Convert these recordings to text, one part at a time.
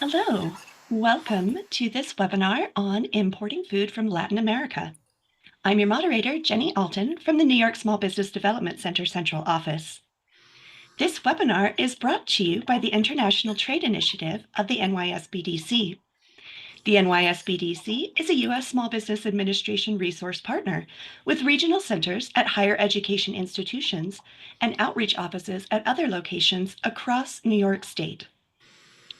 Hello, welcome to this webinar on importing food from Latin America. I'm your moderator, Jenny Alton from the New York Small Business Development Center Central Office. This webinar is brought to you by the International Trade Initiative of the NYSBDC. The NYSBDC is a U.S. Small Business Administration resource partner with regional centers at higher education institutions and outreach offices at other locations across New York State.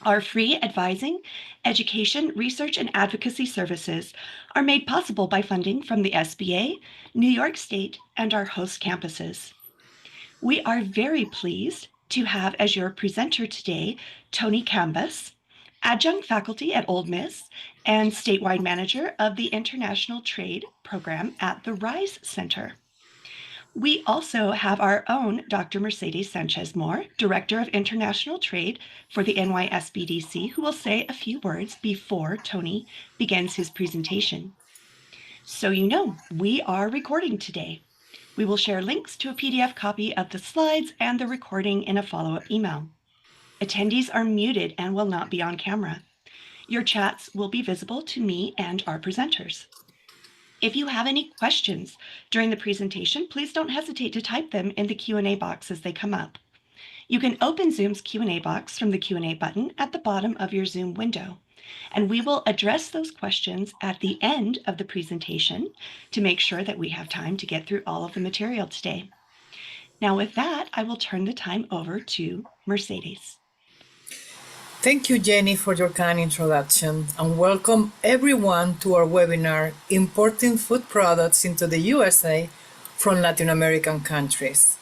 Our free advising, education, research, and advocacy services are made possible by funding from the SBA, New York State, and our host campuses. We are very pleased to have as your presenter today, Tony Cambas, adjunct faculty at Ole Miss and statewide manager of the International Trade Program at the RISE Center. We also have our own Dr. Mercedes Sanchez-Moore, Director of International Trade for the NYSBDC, who will say a few words before Tony begins his presentation. So you know, we are recording today. We will share links to a PDF copy of the slides and the recording in a follow-up email. Attendees are muted and will not be on camera. Your chats will be visible to me and our presenters. If you have any questions during the presentation, please don't hesitate to type them in the Q&A box as they come up. You can open Zoom's Q&A box from the Q&A button at the bottom of your Zoom window, and we will address those questions at the end of the presentation to make sure that we have time to get through all of the material today. Now with that, I will turn the time over to Mercedes. Thank you, Jenny, for your kind introduction, and welcome everyone to our webinar, Importing Food Products into the USA from Latin American Countries.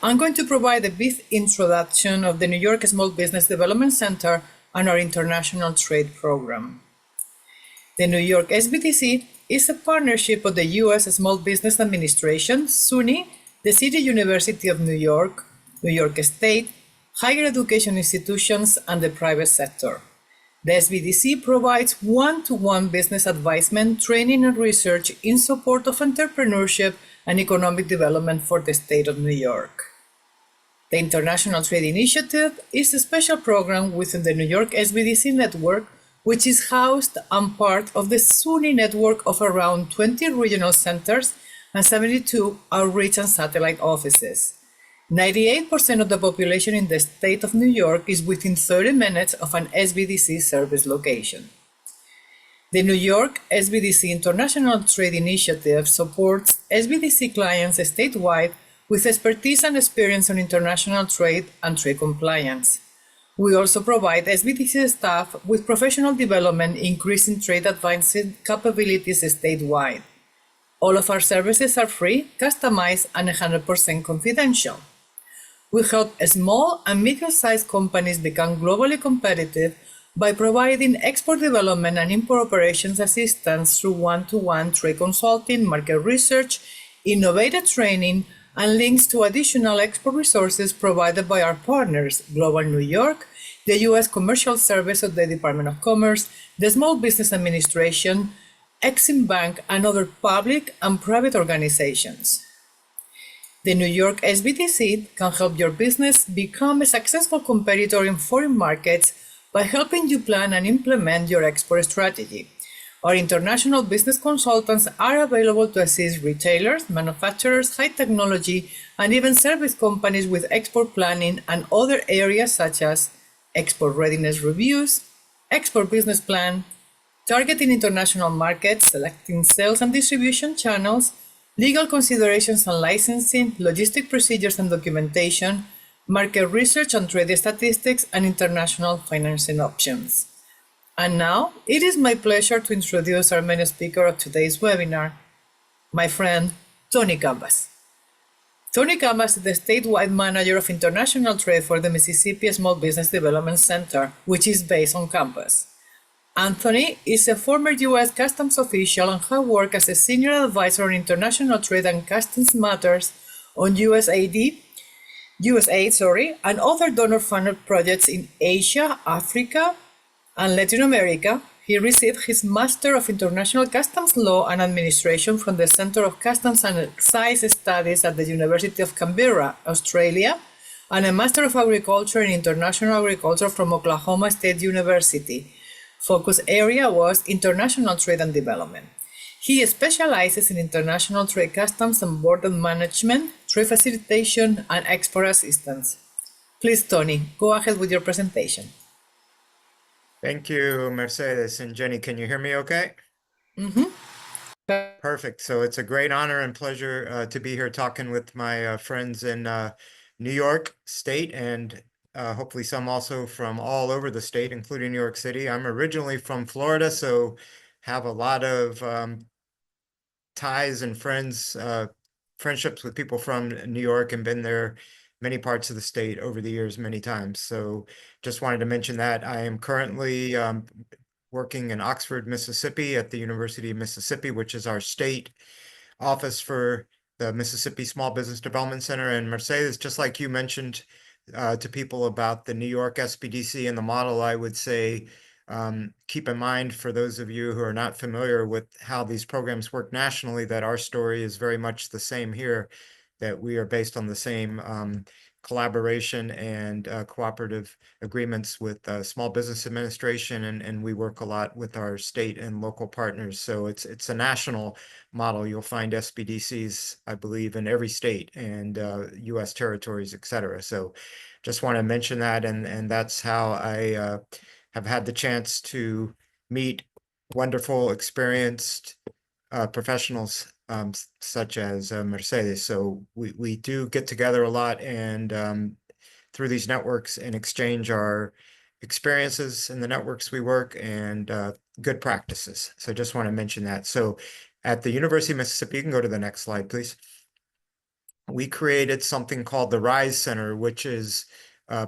I'm going to provide a brief introduction of the New York Small Business Development Center and our international trade program. The New York SBDC is a partnership of the U.S. Small Business Administration, SUNY, the City University of New York, New York State, higher education institutions, and the private sector. The SBDC provides one-to-one business advisement, training, and research in support of entrepreneurship and economic development for the state of New York. The International Trade Initiative is a special program within the New York SBDC network, which is housed and part of the SUNY network of around 20 regional centers and 72 outreach and satellite offices. 98% of the population in the state of New York is within 30 minutes of an SBDC service location. The New York SBDC International Trade Initiative supports SBDC clients statewide with expertise and experience on international trade and trade compliance. We also provide SBDC staff with professional development, increasing trade advancing capabilities statewide. All of our services are free, customized, and 100% confidential. We help small and medium-sized companies become globally competitive by providing export development and import operations assistance through one-to-one trade consulting, market research, innovative training, and links to additional export resources provided by our partners, Global New York, the U.S. Commercial Service of the Department of Commerce, the Small Business Administration, Exim Bank, and other public and private organizations. The New York SBDC can help your business become a successful competitor in foreign markets by helping you plan and implement your export strategy. Our international business consultants are available to assist retailers, manufacturers, high technology, and even service companies with export planning and other areas such as export readiness reviews, export business plan, targeting international markets, selecting sales and distribution channels, legal considerations and licensing, logistic procedures and documentation, market research and trade statistics, and international financing options. And now, it is my pleasure to introduce our main speaker of today's webinar, my friend, Tony Cambas. Tony Cambas is the statewide manager of international trade for the Mississippi Small Business Development Center, which is based on campus. Anthony is a former U.S. Customs official and has worked as a senior advisor on international trade and customs matters on USAID, and other donor-funded projects in Asia, Africa, and Latin America. He received his Master of International Customs Law and Administration from the Centre of Customs and Excise Studies at the University of Canberra, Australia, and a Master of Agriculture in International Agriculture from Oklahoma State University. Focus area was international trade and development. He specializes in international trade customs and border management, trade facilitation, and export assistance. Please, Tony, go ahead with your presentation. Thank you, Mercedes. And Jenny, can you hear me okay? Perfect. So it's a great honor and pleasure to be here talking with my friends in New York State and hopefully some also from all over the state, including New York City. I'm originally from Florida, so have a lot of ties and friendships with people from New York and been there many parts of the state over the years, many times. So just wanted to mention that I am currently working in Oxford, Mississippi at the University of Mississippi, which is our state office for the Mississippi Small Business Development Center. And Mercedes, just like you mentioned to people about the New York SBDC and the model, I would say keep in mind for those of you who are not familiar with how these programs work nationally, that our story is very much the same here, that we are based on the same collaboration and cooperative agreements with Small Business Administration, and we work a lot with our state and local partners. So it's a national model. You'll find SBDCs, I believe, in every state and U.S. territories, et cetera. So just want to mention that, and that's how I have had the chance to meet wonderful, experienced professionals such as Mercedes. So we do get together a lot and through these networks and exchange our experiences in the networks we work and good practices. So just want to mention that. So at the University of Mississippi, you can go to the next slide, please. We created something called the RISE Center, which is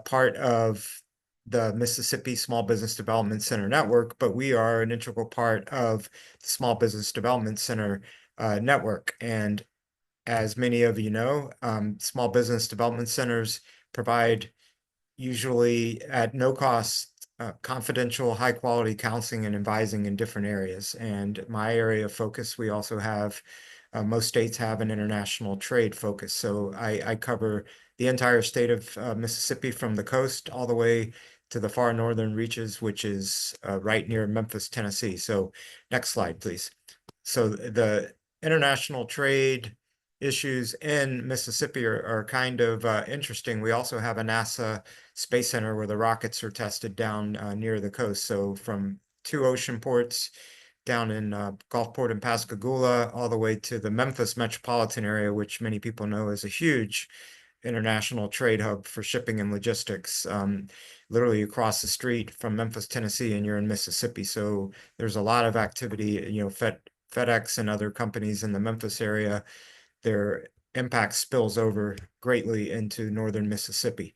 part of the Mississippi Small Business Development Center network, but we are an integral part of the Small Business Development Center network. And as many of you know, small business development centers provide, usually at no cost, confidential, high quality counseling and advising in different areas. And my area of focus, we also have, most states have an international trade focus. So I cover the entire state of Mississippi from the coast all the way to the far northern reaches, which is right near Memphis, Tennessee. So next slide, please. So the international trade issues in Mississippi are kind of interesting. We also have a NASA Space Center where the rockets are tested down near the coast. So from two ocean ports down in Gulfport and Pascagoula all the way to the Memphis metropolitan area, which many people know is a huge international trade hub for shipping and logistics. Literally across the street from Memphis, Tennessee, and you're in Mississippi. So there's a lot of activity, you know, FedEx and other companies in the Memphis area, their impact spills over greatly into northern Mississippi.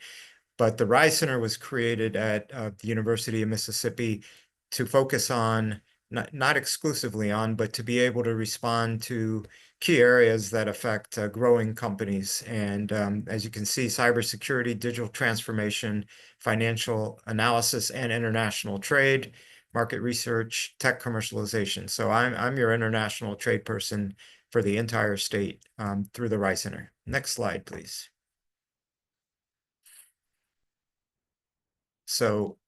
But the RISE Center was created at the University of Mississippi to focus on, not exclusively on, but to be able to respond to key areas that affect growing companies. And as you can see, cybersecurity, digital transformation, financial analysis, and international trade, market research, tech commercialization. So I'm your international trade person for the entire state through the RISE Center. Next slide, please. So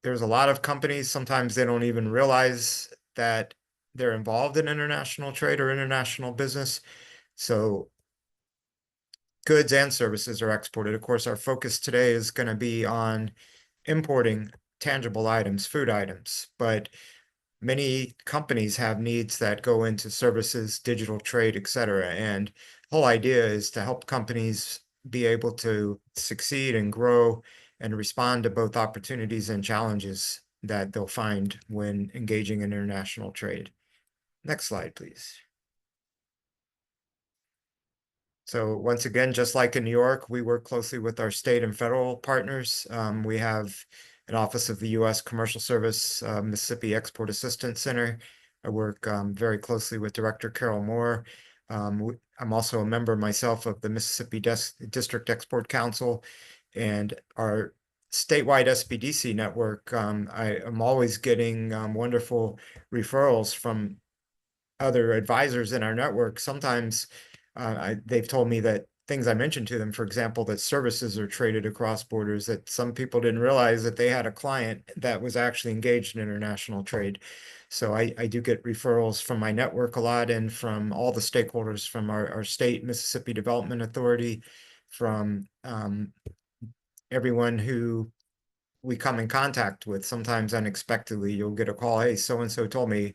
there's a lot of companies, sometimes they don't even realize that they're involved in international trade or international business. So goods and services are exported. Of course, our focus today is going to be on importing tangible items, food items, but many companies have needs that go into services, digital trade, et cetera. And the whole idea is to help companies be able to succeed and grow and respond to both opportunities and challenges that they'll find when engaging in international trade. Next slide, please. So once again, just like in New York, we work closely with our state and federal partners. We have an Office of the U.S. Commercial Service, Mississippi Export Assistance Center. I work very closely with Director Carol Moore. I'm also a member myself of the Mississippi District Export Council, and our statewide SBDC network. I am always getting wonderful referrals from other advisors in our network. Sometimes they've told me that things I mentioned to them, for example, that services are traded across borders, that some people didn't realize that they had a client that was actually engaged in international trade. So I do get referrals from my network a lot and from all the stakeholders from our state, Mississippi Development Authority, from everyone who we come in contact with. Sometimes unexpectedly, you'll get a call, hey, so-and-so told me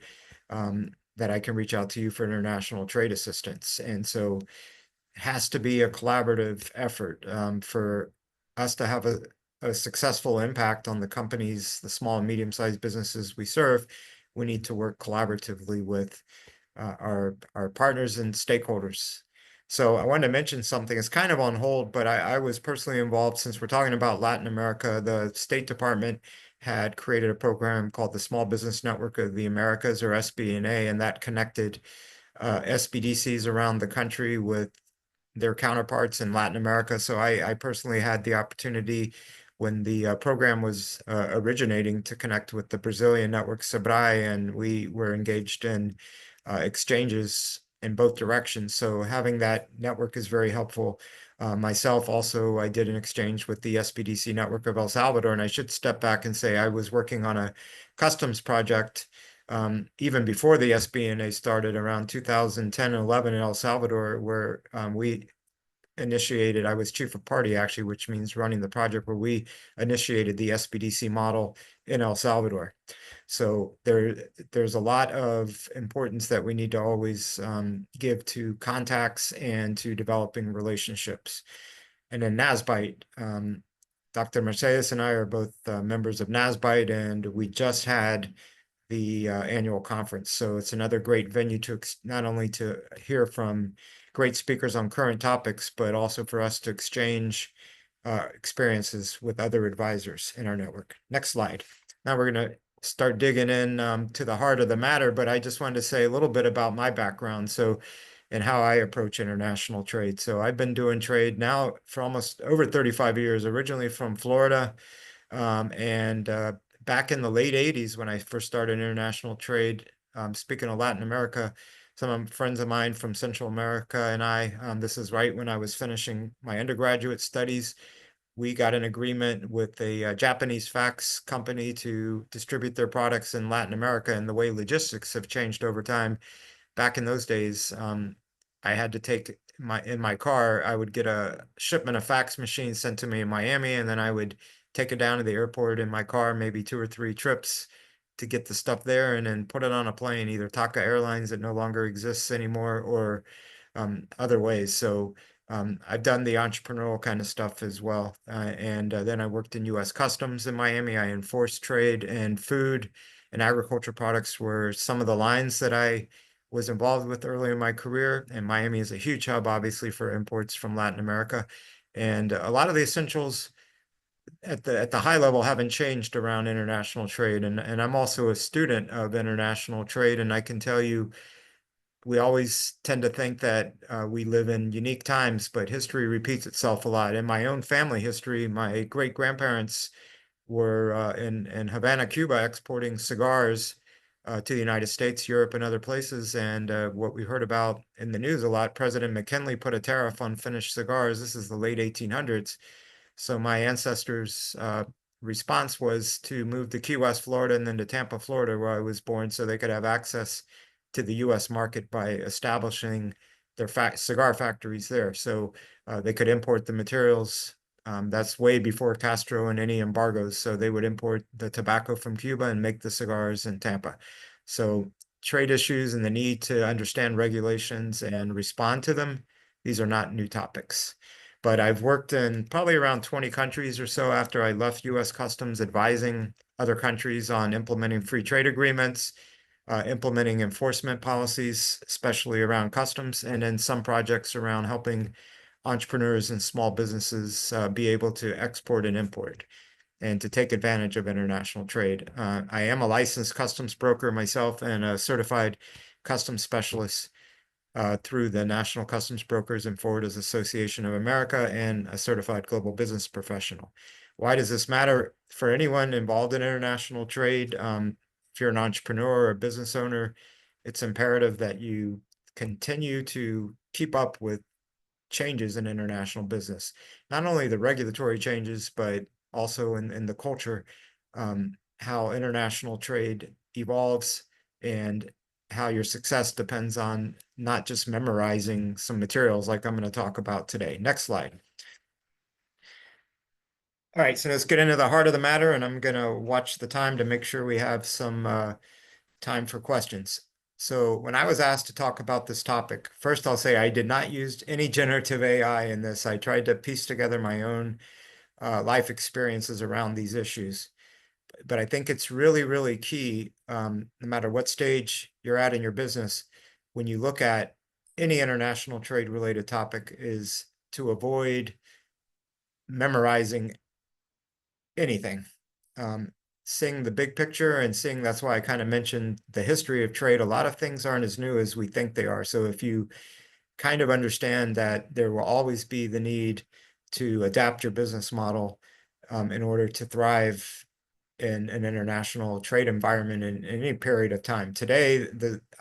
that I can reach out to you for international trade assistance. And so has to be a collaborative effort for us to have a successful impact on the companies, the small and medium-sized businesses we serve. We need to work collaboratively with our partners and stakeholders. So I wanted to mention something. It's kind of on hold, but I was personally involved. Since we're talking about Latin America, the State Department had created a program called the Small Business Network of the Americas, or SBNA, and that connected SBDCs around the country with their counterparts in Latin America. So I personally had the opportunity when the program was originating to connect with the Brazilian network SEBRAE, and we were engaged in exchanges in both directions. So having that network is very helpful. Myself also, I did an exchange with the SBDC network of El Salvador, and I should step back and say I was working on a customs project even before the SBNA started around 2010 and 11 in El Salvador, where we initiated, I was chief of party actually, which means running the project, where we initiated the SBDC model in El Salvador. So there's a lot of importance that we need to always give to contacts and to developing relationships. And then NASBITE, Dr. Mercedes and I are both members of NASBITE, and we just had the annual conference. So it's another great venue to not only to hear from great speakers on current topics, but also for us to exchange experiences with other advisors in our network. Next slide. Now we're going to start digging in to the heart of the matter, but I just wanted to say a little bit about my background. So, and how I approach international trade. So I've been doing trade now for almost over 35 years, originally from Florida, and back in the late 80s when I first started international trade, speaking of Latin America, some friends of mine from Central America and I, this is right when I was finishing my undergraduate studies, we got an agreement with a Japanese fax company to distribute their products in Latin America. And the way logistics have changed over time, back in those days, I had to take in my car, I would get a shipment of fax machines sent to me in Miami, and then I would take it down to the airport in my car, maybe 2 or 3 trips to get the stuff there, and then put it on a plane, either Taka Airlines that no longer exists anymore, or other ways. So I've done the entrepreneurial kind of stuff as well. And then I worked in US Customs in Miami. I enforced trade, and food and agriculture products were some of the lines that I was involved with early in my career. And Miami is a huge hub, obviously, for imports from Latin America. And a lot of the essentials at the high level haven't changed around international trade. And I'm also a student of international trade. And I can tell you, we always tend to think that we live in unique times, but history repeats itself a lot. In my own family history, my great-grandparents were in Havana, Cuba, exporting cigars to the United States, Europe, and other places. And what we heard about in the news a lot, President McKinley put a tariff on finished cigars. This is the late 1800s. So my ancestors' response was to move to Key West, Florida, and then to Tampa, Florida, where I was born, so they could have access to the U.S. market by establishing their cigar factories there. So they could import the materials. That's way before Castro and any embargoes. So they would import the tobacco from Cuba and make the cigars in Tampa. So trade issues and the need to understand regulations and respond to them, these are not new topics. But I've worked in probably around 20 countries or so after I left US Customs, advising other countries on implementing free trade agreements, implementing enforcement policies, especially around customs, and then some projects around helping entrepreneurs and small businesses be able to export and import and to take advantage of international trade. I am a licensed customs broker myself and a certified customs specialist through the National Customs Brokers and Forwarders Association of America, and a certified global business professional. Why does this matter for anyone involved in international trade? If you're an entrepreneur or a business owner, it's imperative that you continue to keep up with changes in international business. Not only the regulatory changes, but also in the culture, how international trade evolves and how your success depends on not just memorizing some materials like I'm going to talk about today. Next slide. All right, so let's get into the heart of the matter, and I'm going to watch the time to make sure we have some time for questions. So when I was asked to talk about this topic, first I'll say I did not use any generative AI in this. I tried to piece together my own life experiences around these issues. But I think it's really, really key, no matter what stage you're at in your business, when you look at any international trade related topic, is to avoid memorizing anything. Seeing the big picture and seeing, that's why I kind of mentioned the history of trade. A lot of things aren't as new as we think they are. So if you kind of understand that there will always be the need to adapt your business model in order to thrive in an international trade environment in any period of time. Today,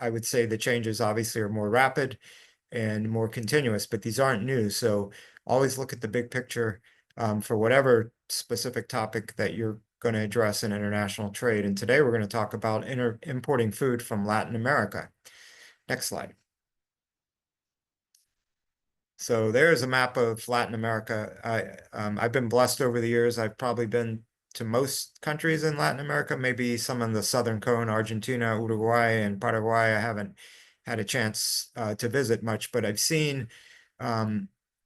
I would say the changes obviously are more rapid and more continuous, but these aren't new. So always look at the big picture for whatever specific topic that you're going to address in international trade. And today we're going to talk about importing food from Latin America. Next slide. So there's a map of Latin America. I've been blessed over the years. I've probably been to most countries in Latin America, maybe some in the Southern Cone, Argentina, Uruguay, and Paraguay. I haven't had a chance to visit much, but I've seen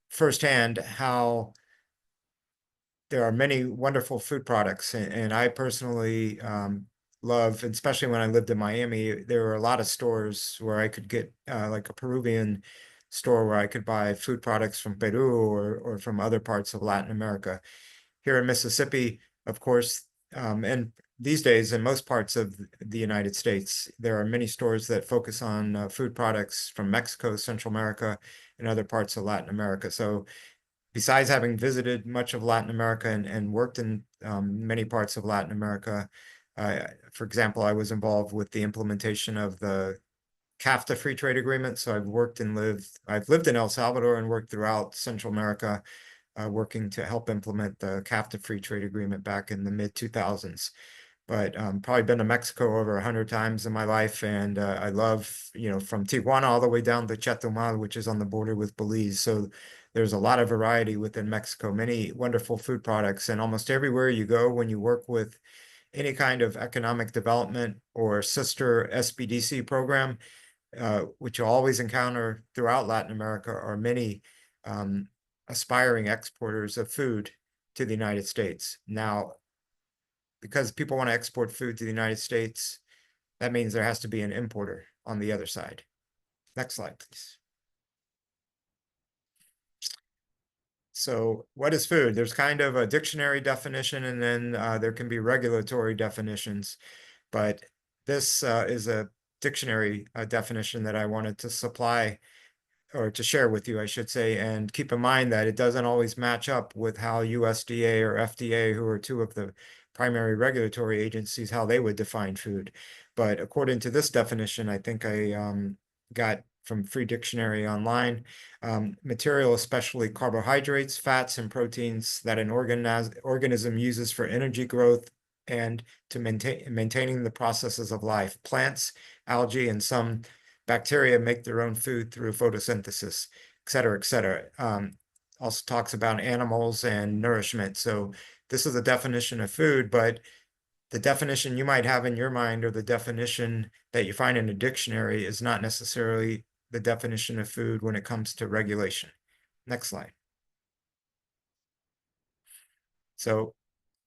firsthand how there are many wonderful food products. And I personally love, especially when I lived in Miami, there were a lot of stores where I could get like a Peruvian store where I could buy food products from Peru or from other parts of Latin America. Here in Mississippi, of course, and these days in most parts of the United States, there are many stores that focus on food products from Mexico, Central America, and other parts of Latin America. So besides having visited much of Latin America and worked in many parts of Latin America, for example, I was involved with the implementation of the CAFTA free trade agreement. So I've lived in El Salvador and worked throughout Central America, working to help implement the CAFTA free trade agreement back in the mid 2000s. But probably been to Mexico over 100 times in my life, and I love, from Tijuana all the way down to Chetumal, which is on the border with Belize. So there's a lot of variety within Mexico, many wonderful food products, and almost everywhere you go when you work with any kind of economic development or sister SBDC program, which you'll always encounter throughout Latin America, are many aspiring exporters of food to the United States. Now, because people want to export food to the United States, that means there has to be an importer on the other side. Next slide, please. So what is food? There's kind of a dictionary definition, and then there can be regulatory definitions. But this is a dictionary definition that I wanted to supply, or to share with you, I should say. And keep in mind that it doesn't always match up with how USDA or FDA, who are two of the primary regulatory agencies, how they would define food. But according to this definition, I think I got from Free Dictionary online, material, especially carbohydrates, fats, and proteins that an organism uses for energy growth and to maintaining the processes of life. Plants, algae, and some bacteria make their own food through photosynthesis, et cetera, et cetera. Also talks about animals and nourishment. So this is a definition of food, but the definition you might have in your mind or the definition that you find in a dictionary is not necessarily the definition of food when it comes to regulation. Next slide. So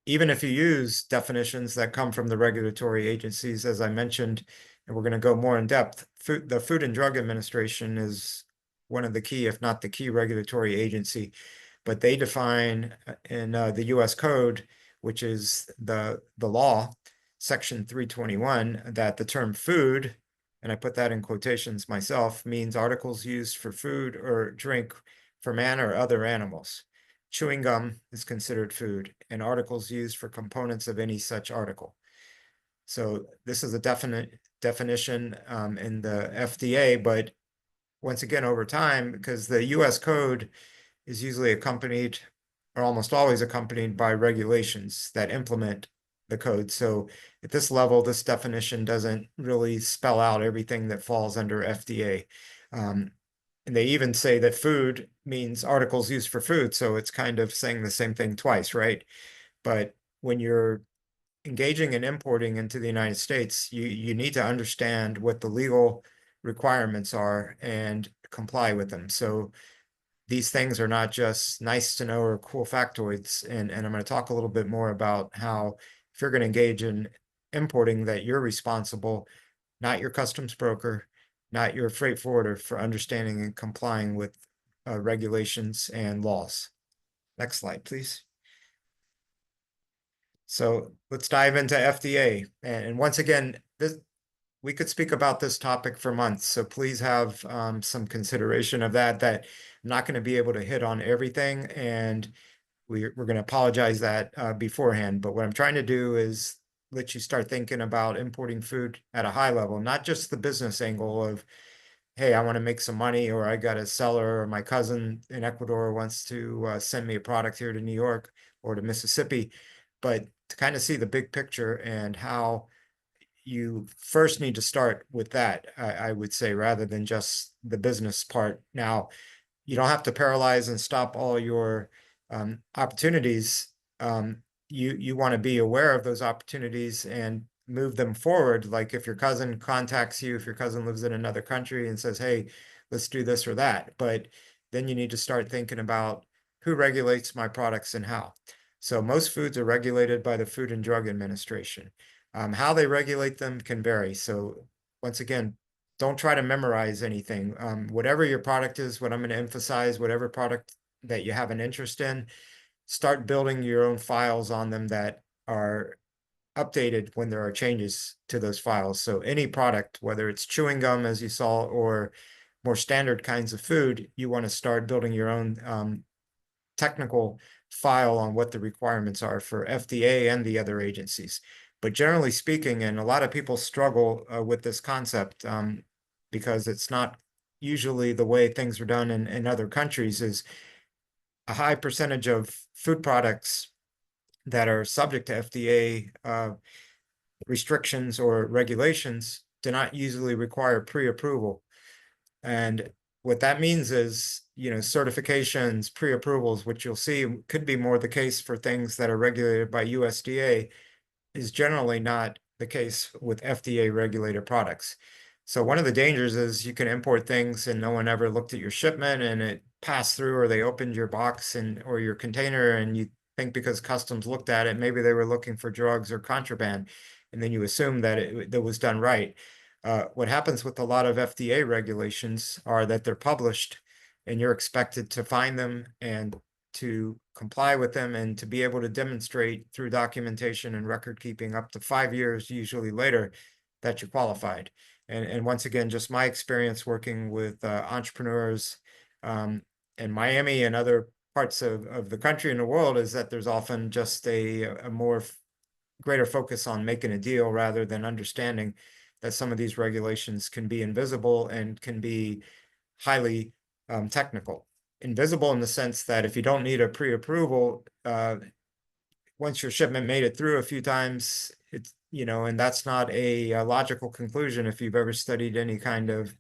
even if you use definitions that come from the regulatory agencies, as I mentioned, and we're going to go more in depth, the Food and Drug Administration is one of the key, if not the key, regulatory agency, but they define in the U.S. Code, which is the law, Section 321, that the term food, and I put that in quotations myself, means articles used for food or drink for man or other animals. Chewing gum is considered food, and articles used for components of any such article. So this is a definite definition in the FDA, but once again, over time, because the US code is usually accompanied or almost always accompanied by regulations that implement the code. So at this level, this definition doesn't really spell out everything that falls under FDA. And they even say that food means articles used for food. So it's kind of saying the same thing twice, right? But when you're engaging in importing into the United States, you need to understand what the legal requirements are and comply with them. So these things are not just nice to know or cool factoids. And I'm going to talk a little bit more about how if you're going to engage in importing, that you're responsible, not your customs broker, not your freight forwarder, for understanding and complying with regulations and laws. Next slide, please. So let's dive into FDA. And once again, we could speak about this topic for months. So please have some consideration of that I'm not going to be able to hit on everything. And we're going to apologize that beforehand. But what I'm trying to do is let you start thinking about importing food at a high level, not just the business angle of, hey, I want to make some money, or I got a seller, or my cousin in Ecuador wants to send me a product here to New York or to Mississippi, but to kind of see the big picture and how you first need to start with that, I would say, rather than just the business part. Now, you don't have to paralyze and stop all your opportunities. You want to be aware of those opportunities and move them forward. Like if your cousin contacts you, if your cousin lives in another country and says, hey, let's do this or that. But then you need to start thinking about who regulates my products and how. So most foods are regulated by the Food and Drug Administration. How they regulate them can vary. So once again, don't try to memorize anything. Whatever your product is, what I'm going to emphasize, whatever product that you have an interest in, start building your own files on them that are updated when there are changes to those files. So any product, whether it's chewing gum, as you saw, or more standard kinds of food, you want to start building your own technical file on what the requirements are for FDA and the other agencies. But generally speaking, and a lot of people struggle with this concept because it's not usually the way things are done in other countries, is a high percentage of food products that are subject to FDA restrictions or regulations do not usually require pre-approval. And what that means is, certifications, pre-approvals, which you'll see could be more the case for things that are regulated by USDA, is generally not the case with FDA regulated products. So one of the dangers is you can import things and no one ever looked at your shipment and it passed through, or they opened your box or your container, and you think because customs looked at it, maybe they were looking for drugs or contraband, and then you assume that it was done right. What happens with a lot of FDA regulations are that they're published and you're expected to find them and to comply with them and to be able to demonstrate through documentation and record keeping up to 5 years, usually later, that you're qualified. And once again, just my experience working with entrepreneurs in Miami and other parts of the country and the world is that there's often just a more greater focus on making a deal rather than understanding that some of these regulations can be invisible and can be highly technical. Invisible in the sense that if you don't need a pre-approval, once your shipment made it through a few times, it's, and that's not a logical conclusion if you've ever studied any kind of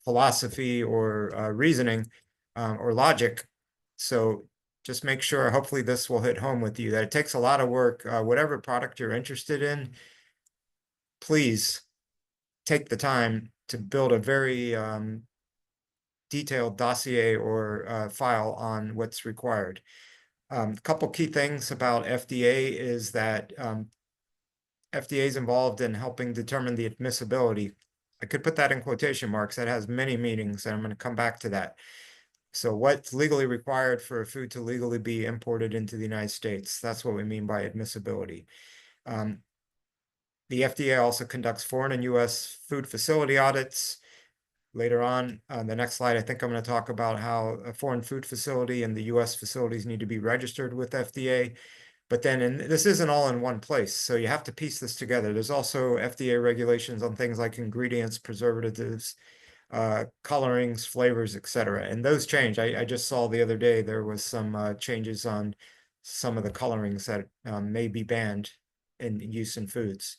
philosophy or reasoning or logic. So just make sure, hopefully this will hit home with you, that it takes a lot of work. Whatever product you're interested in, please take the time to build a very detailed dossier or file on what's required. A couple key things about FDA is that FDA is involved in helping determine the admissibility. I could put that in quotation marks. That has many meanings, and I'm going to come back to that. So what's legally required for a food to legally be imported into the United States? That's what we mean by admissibility. The FDA also conducts foreign and U.S. food facility audits. Later on the next slide, I think I'm going to talk about how a foreign food facility and the U.S. facilities need to be registered with FDA. But then, and this isn't all in one place, so you have to piece this together. There's also FDA regulations on things like ingredients, preservatives, colorings, flavors, etc. And those change. I just saw the other day there was some changes on some of the colorings that may be banned in use in foods.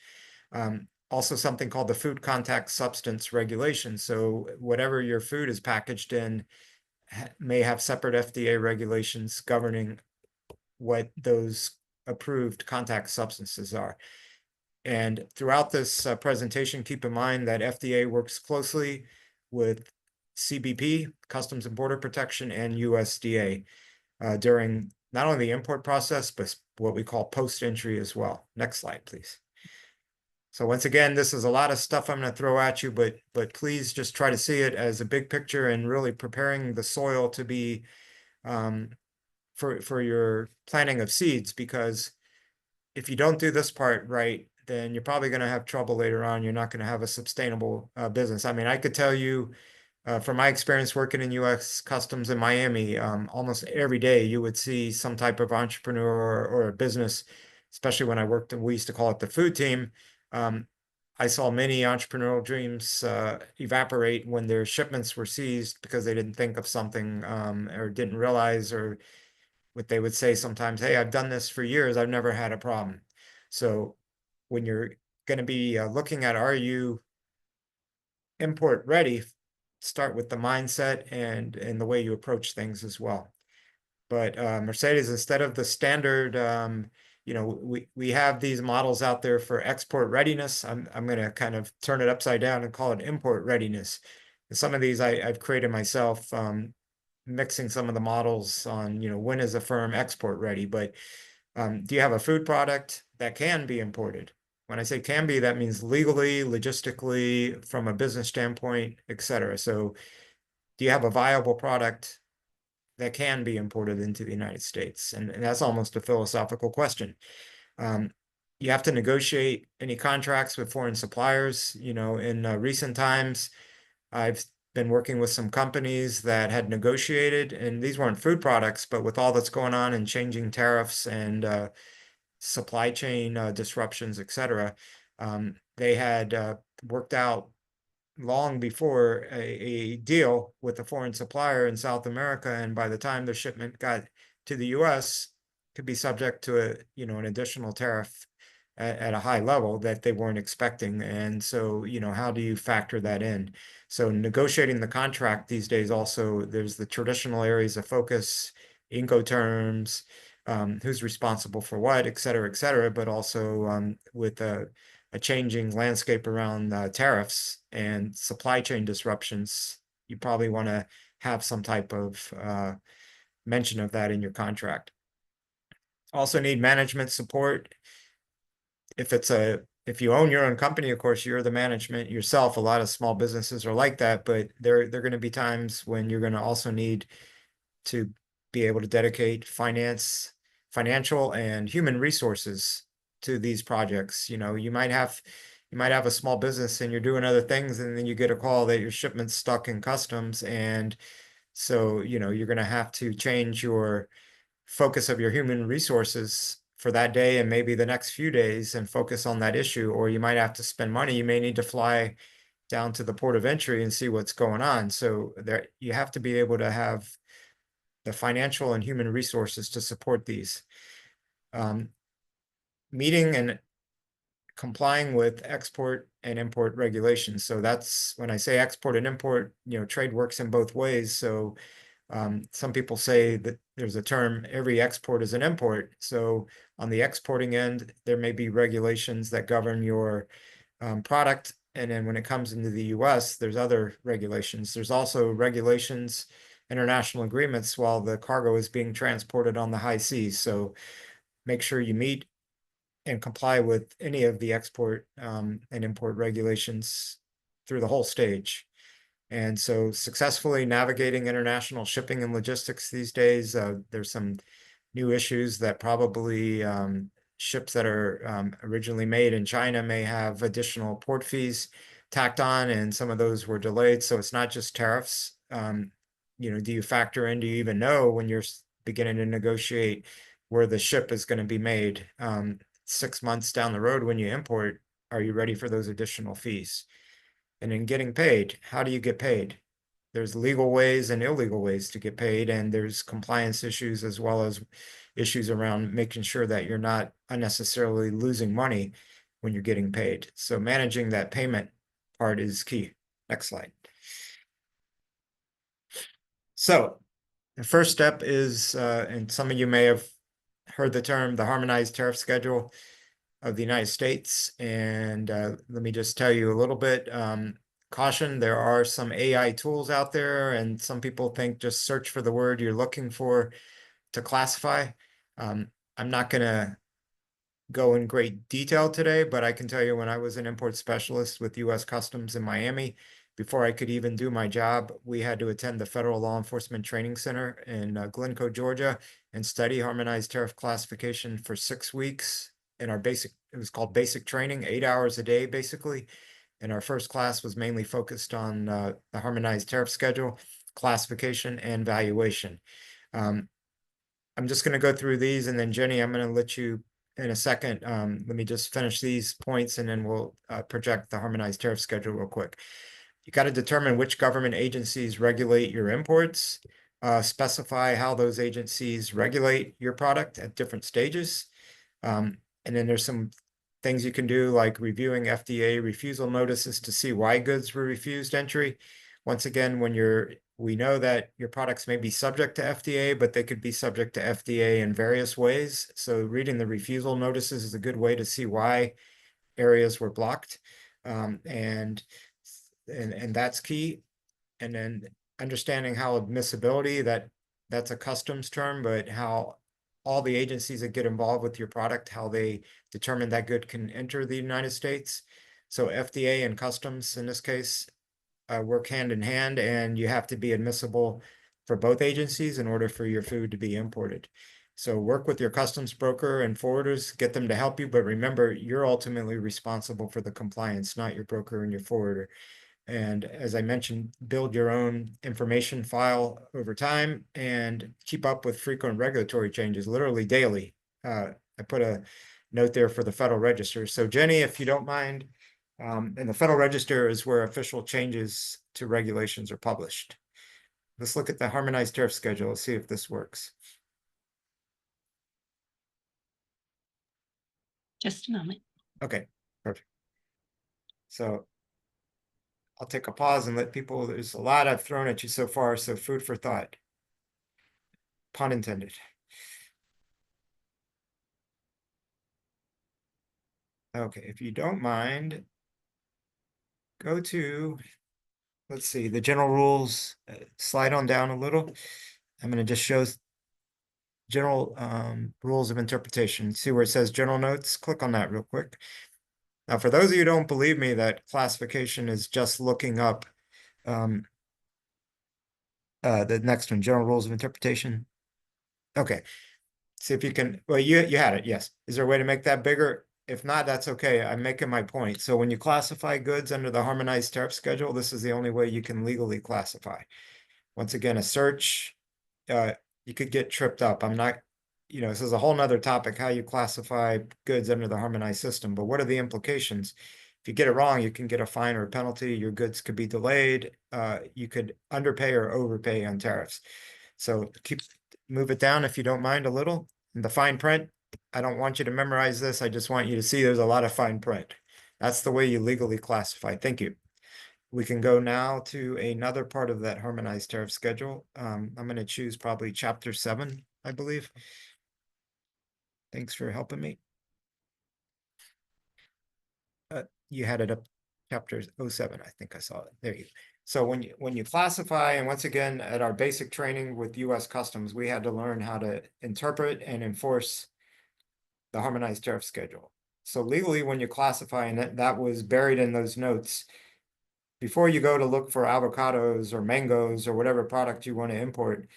Also something called the Food Contact Substance Regulation. So whatever your food is packaged in may have separate FDA regulations governing what those approved contact substances are. And throughout this presentation, keep in mind that FDA works closely with CBP, Customs and Border Protection, and USDA during not only the import process, but what we call post-entry as well. Next slide, please. So once again, this is a lot of stuff I'm going to throw at you, but please just try to see it as a big picture and really preparing the soil to be for your planting of seeds, because if you don't do this part right, then you're probably going to have trouble later on. You're not going to have a sustainable business. I mean, I could tell you from my experience working in U.S. Customs in Miami, almost every day you would see some type of entrepreneur or a business, especially when I worked, we used to call it the food team. I saw many entrepreneurial dreams evaporate when their shipments were seized because they didn't think of something or didn't realize, or what they would say sometimes, hey, I've done this for years, I've never had a problem. So when you're going to be looking at, are you import ready, start with the mindset and the way you approach things as well. But Mercedes, instead of the standard, you know, we have these models out there for export readiness. I'm going to kind of turn it upside down and call it import readiness. And some of these I've created myself, mixing some of the models on, you know, when is a firm export ready? But do you have a food product that can be imported? When I say can be, that means legally, logistically, from a business standpoint, et cetera. So do you have a viable product that can be imported into the United States? And that's almost a philosophical question. You have to negotiate any contracts with foreign suppliers. You know, in recent times, I've been working with some companies that had negotiated, and these weren't food products, but with all that's going on and changing tariffs and supply chain disruptions, et cetera, they had worked out long before a deal with a foreign supplier in South America, and by the time the shipment got to the U.S., could be subject to an additional tariff at a high level that they weren't expecting. And so, how do you factor that in? So negotiating the contract these days, also, there's the traditional areas of focus, Incoterms, who's responsible for what, et cetera, but also with a changing landscape around tariffs and supply chain disruptions, you probably want to have some type of mention of that in your contract. Also need management support. If you own your own company, of course, you're the management yourself. A lot of small businesses are like that, but there are going to be times when you're going to also need to be able to dedicate financial and human resources to these projects. You might have a small business and you're doing other things, and then you get a call that your shipment's stuck in customs, and so you're going to have to change your focus of your human resources for that day and maybe the next few days and focus on that issue. Or you might have to spend money. You may need to fly down to the port of entry and see what's going on. So there, you have to be able to have the financial and human resources to support these. Meeting and complying with export and import regulations. So that's when I say export and import, trade works in both ways. So some people say that there's a term, every export is an import. So on the exporting end, there may be regulations that govern your product. And then when it comes into the US, there's other regulations. There's also regulations, international agreements while the cargo is being transported on the high seas. So make sure you meet and comply with any of the export and import regulations through the whole stage. And so successfully navigating international shipping and logistics these days, there's some new issues that probably ships that are originally made in China may have additional port fees tacked on, and some of those were delayed. So it's not just tariffs. Do you factor in, do you even know when you're beginning to negotiate where the ship is going to be made? 6 months down the road when you import, are you ready for those additional fees? And in getting paid, how do you get paid? There's legal ways and illegal ways to get paid, and there's compliance issues as well as issues around making sure that you're not unnecessarily losing money when you're getting paid. So managing that payment part is key. Next slide. So the first step is, and some of you may have heard the term, the harmonized tariff schedule of the United States. And let me just tell you a little bit. Caution, there are some AI tools out there, and some people think just search for the word you're looking for to classify. I'm not going to go in great detail today, but I can tell you when I was an import specialist with U.S. Customs in Miami, before I could even do my job, we had to attend the Federal Law Enforcement Training Center in Glencoe, Georgia, and study harmonized tariff classification for 6 weeks. In our basic, it was called basic training, 8 hours a day, basically. And our first class was mainly focused on the harmonized tariff schedule, classification, and valuation. I'm just going to go through these, and then Jenny, I'm going to let you in a second. Let me just finish these points, and then we'll project the harmonized tariff schedule real quick. You got to determine which government agencies regulate your imports, specify how those agencies regulate your product at different stages. And then there's some things you can do, like reviewing FDA refusal notices to see why goods were refused entry. Once again, we know that your products may be subject to FDA, but they could be subject to FDA in various ways. So reading the refusal notices is a good way to see why areas were blocked. And that's key. And then understanding how admissibility, that's a customs term, but how all the agencies that get involved with your product, how they determine that good can enter the United States. So FDA and customs in this case work hand in hand, and you have to be admissible for both agencies in order for your food to be imported. So work with your customs broker and forwarders, get them to help you, but remember, you're ultimately responsible for the compliance, not your broker and your forwarder. And as I mentioned, build your own information file over time and keep up with frequent regulatory changes, literally daily. I put a note there for the Federal Register. So Jenny, if you don't mind, and the Federal Register is where official changes to regulations are published. Let's look at the harmonized tariff schedule. Let's see if this works. Just a moment. Okay, perfect. So I'll take a pause and let people, there's a lot I've thrown at you so far, so food for thought. Pun intended. Okay, if you don't mind, go to, let's see, the general rules, slide on down a little. I'm going to just show general rules of interpretation. See where it says general notes? Click on that real quick. Now, for those of you who don't believe me that classification is just looking up the next one, general rules of interpretation. Okay, see if you can, well, you had it, yes. Is there a way to make that bigger? If not, that's okay. I'm making my point. So when you classify goods under the harmonized tariff schedule, this is the only way you can legally classify. Once again, a search, you could get tripped up. I'm not, this is a whole nother topic, how you classify goods under the harmonized system. But what are the implications? If you get it wrong, you can get a fine or a penalty. Your goods could be delayed. You could underpay or overpay on tariffs. So move it down if you don't mind a little. And the fine print, I don't want you to memorize this. I just want you to see there's a lot of fine print. That's the way you legally classify. Thank you. We can go now to another part of that harmonized tariff schedule. I'm going to choose probably chapter 7, I believe. Thanks for helping me. You had it up, chapter 07, I think I saw it. There you go. So when you classify, and once again, at our basic training with U.S. Customs, we had to learn how to interpret and enforce the harmonized tariff schedule. So legally, when you classify, and that was buried in those notes, before you go to look for avocados or mangoes or whatever product you want to import,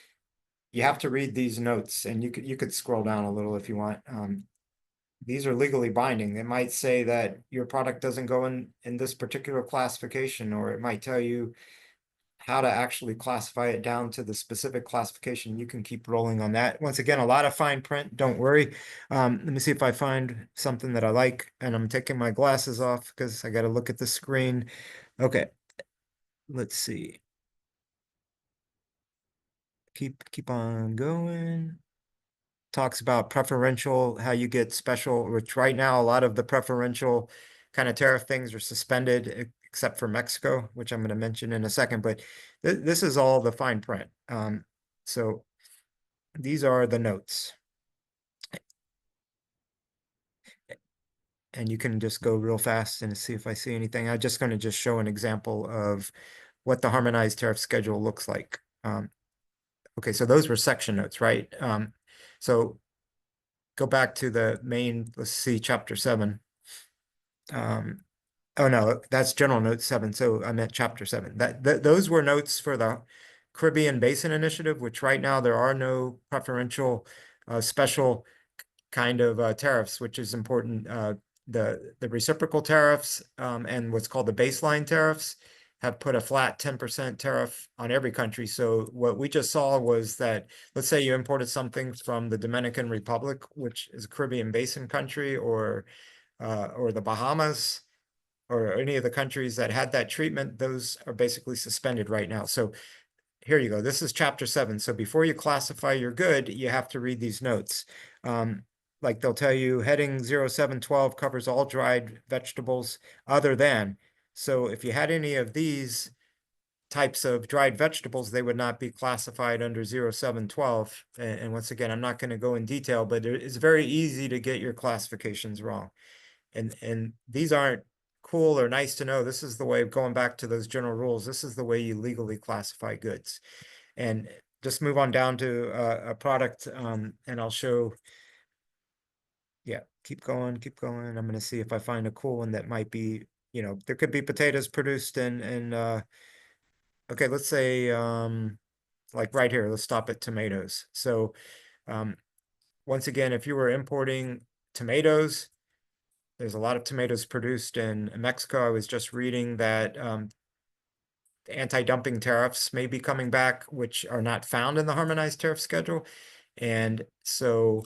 you have to read these notes, and you could scroll down a little if you want. These are legally binding. It might say that your product doesn't go in this particular classification, or it might tell you how to actually classify it down to the specific classification. You can keep rolling on that. Once again, a lot of fine print, don't worry. Let me see if I find something that I like, and I'm taking my glasses off because I got to look at the screen. Okay, let's see. Keep on going. Talks about preferential, how you get special, which right now a lot of the preferential kind of tariff things are suspended, except for Mexico, which I'm going to mention in a second. But this is all the fine print. So these are the notes. And you can just go real fast and see if I see anything. I'm just going to just show an example of what the harmonized tariff schedule looks like. Okay, so those were section notes, right? So go back to the main, let's see, chapter 7. Oh no, that's general note 7. So I meant chapter 7. Those were notes for the Caribbean Basin Initiative, which right now there are no preferential special kind of tariffs, which is important. The reciprocal tariffs and what's called the baseline tariffs have put a flat 10% tariff on every country. So what we just saw was that, let's say you imported something from the Dominican Republic, which is a Caribbean Basin country, or the Bahamas, or any of the countries that had that treatment, those are basically suspended right now. So here you go. This is chapter 7. So before you classify your good, you have to read these notes. Like they'll tell you heading 0712 covers all dried vegetables other than. So if you had any of these types of dried vegetables, they would not be classified under 0712. And once again, I'm not going to go in detail, but it's very easy to get your classifications wrong. And these aren't cool or nice to know. This is the way of going back to those general rules. This is the way you legally classify goods. And just move on down to a product, and I'll show. Yeah, keep going, keep going. I'm going to see if I find a cool one that might be, there could be potatoes produced in okay, let's say like right here, let's stop at tomatoes. So once again, if you were importing tomatoes, there's a lot of tomatoes produced in Mexico. I was just reading that anti-dumping tariffs may be coming back, which are not found in the harmonized tariff schedule. And so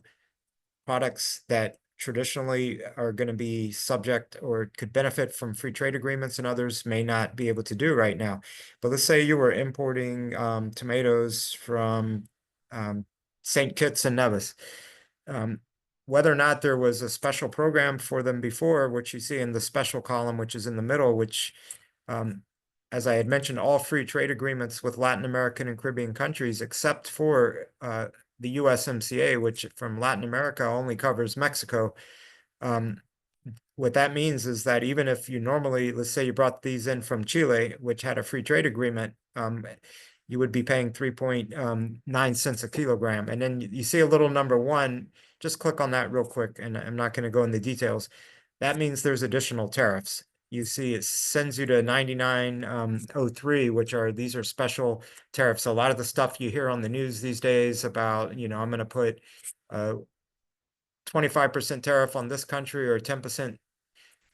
products that traditionally are going to be subject or could benefit from free trade agreements and others may not be able to do right now. But let's say you were importing tomatoes from St. Kitts and Nevis. Whether or not there was a special program for them before, which you see in the special column, which is in the middle, which, as I had mentioned, all free trade agreements with Latin American and Caribbean countries, except for the USMCA, which from Latin America only covers Mexico. What that means is that even if you normally, let's say you brought these in from Chile, which had a free trade agreement, you would be paying 3.9 cents a kilogram. And then you see a little number 1, just click on that real quick, and I'm not going to go into details. That means there's additional tariffs. You see it sends you to 99.03, which these are special tariffs. A lot of the stuff you hear on the news these days about, I'm going to put 25% tariff on this country or 10%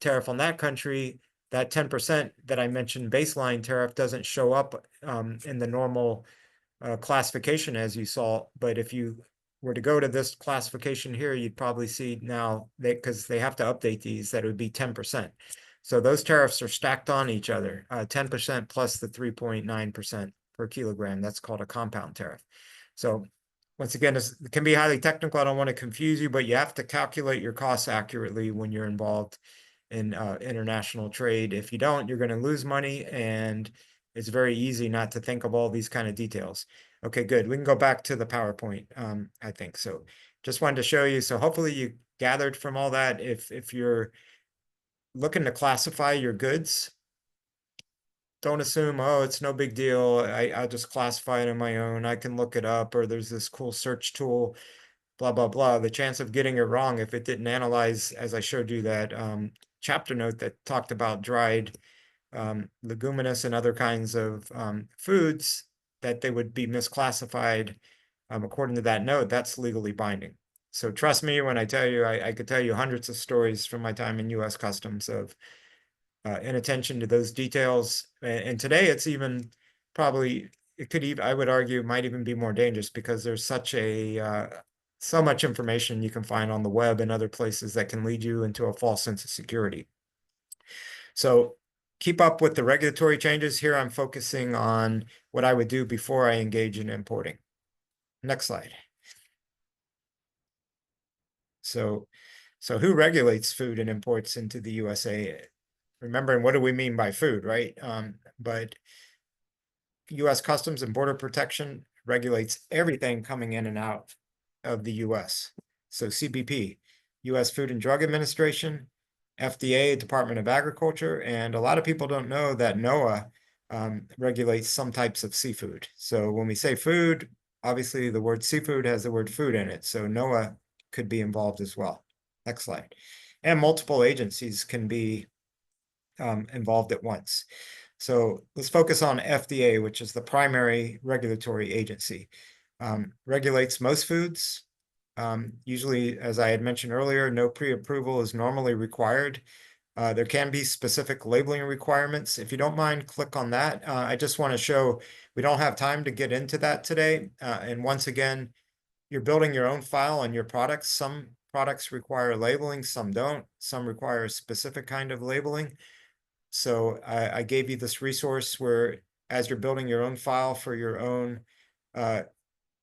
tariff on that country, that 10% that I mentioned baseline tariff doesn't show up in the normal classification as you saw. But if you were to go to this classification here, you'd probably see now because they have to update these, that it would be 10%. So those tariffs are stacked on each other, 10% plus the 3.9% per kilogram. That's called a compound tariff. So once again, it can be highly technical. I don't want to confuse you, but you have to calculate your costs accurately when you're involved in international trade. If you don't, you're going to lose money, and it's very easy not to think of all these kind of details. Okay, good. We can go back to the PowerPoint, I think. So just wanted to show you. So hopefully you gathered from all that. If you're looking to classify your goods, don't assume, oh, it's no big deal. I'll just classify it on my own. I can look it up, or there's this cool search tool, blah, blah, blah. The chance of getting it wrong if it didn't analyze, as I showed you that chapter note that talked about dried leguminous and other kinds of foods, that they would be misclassified according to that note, that's legally binding. So trust me when I tell you, I could tell you hundreds of stories from my time in U.S. Customs of inattention to those details. And today it's even probably, it could even, I would argue, might even be more dangerous because there's such a, so much information you can find on the web and other places that can lead you into a false sense of security. So keep up with the regulatory changes. Here I'm focusing on what I would do before I engage in importing. Next slide. So who regulates food and imports into the USA? Remembering what do we mean by food, right? But U.S. Customs and Border Protection regulates everything coming in and out of the U.S. So CBP, U.S. Food and Drug Administration, FDA, Department of Agriculture, and a lot of people don't know that NOAA regulates some types of seafood. So when we say food, obviously the word seafood has the word food in it. So NOAA could be involved as well. Next slide. And multiple agencies can be involved at once. So let's focus on FDA, which is the primary regulatory agency. Regulates most foods. Usually, as I had mentioned earlier, no pre-approval is normally required. There can be specific labeling requirements. If you don't mind, click on that. I just want to show, we don't have time to get into that today. And once again, you're building your own file on your products. Some products require labeling, some don't. Some require a specific kind of labeling. So I gave you this resource where as you're building your own file for your own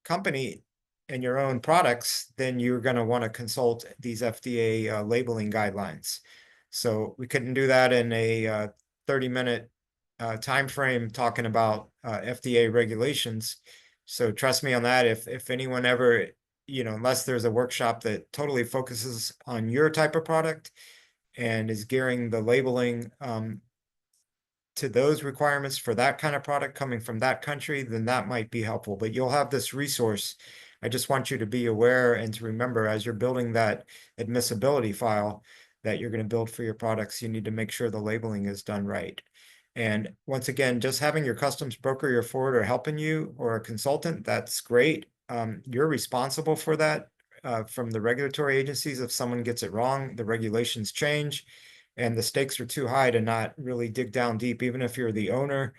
company and your own products, then you're going to want to consult these FDA labeling guidelines. So we couldn't do that in a 30-minute time frame talking about FDA regulations. So trust me on that. If anyone ever, unless there's a workshop that totally focuses on your type of product and is gearing the labeling to those requirements for that kind of product coming from that country, then that might be helpful. But you'll have this resource. I just want you to be aware and to remember as you're building that admissibility file that you're going to build for your products, you need to make sure the labeling is done right. And once again, just having your customs broker, your forwarder helping you or a consultant, that's great. You're responsible for that from the regulatory agencies. If someone gets it wrong, the regulations change and the stakes are too high to not really dig down deep, even if you're the owner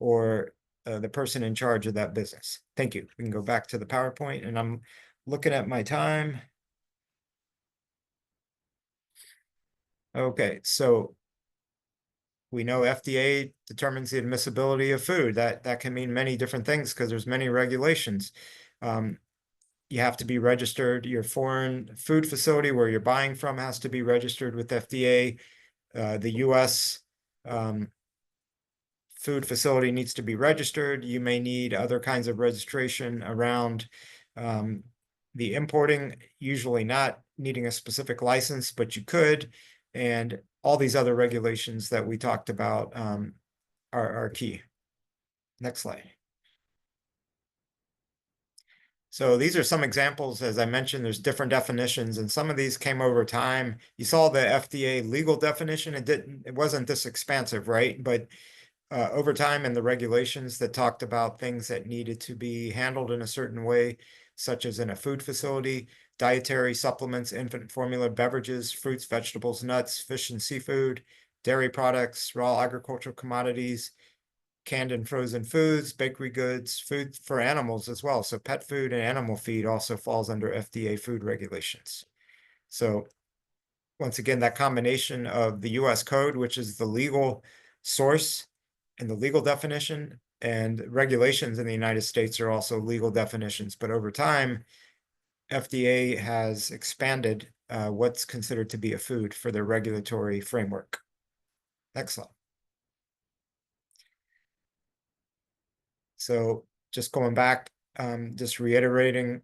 or the person in charge of that business. Thank you. We can go back to the PowerPoint, and I'm looking at my time. Okay, so we know FDA determines the admissibility of food. That can mean many different things because there's many regulations. You have to be registered. Your foreign food facility where you're buying from has to be registered with FDA. The U.S. Food facility needs to be registered. You may need other kinds of registration around the importing, usually not needing a specific license, but you could. And all these other regulations that we talked about are key. Next slide. So these are some examples. As I mentioned, there's different definitions, and some of these came over time. You saw the FDA legal definition. It wasn't this expansive, right? But over time in the regulations that talked about things that needed to be handled in a certain way, such as in a food facility, dietary supplements, infant formula beverages, fruits, vegetables, nuts, fish and seafood, dairy products, raw agricultural commodities, canned and frozen foods, bakery goods, food for animals as well. So pet food and animal feed also falls under FDA food regulations. So once again, that combination of the US code, which is the legal source and the legal definition, and regulations in the United States are also legal definitions. But over time, FDA has expanded what's considered to be a food for their regulatory framework. Next slide. So just going back, just reiterating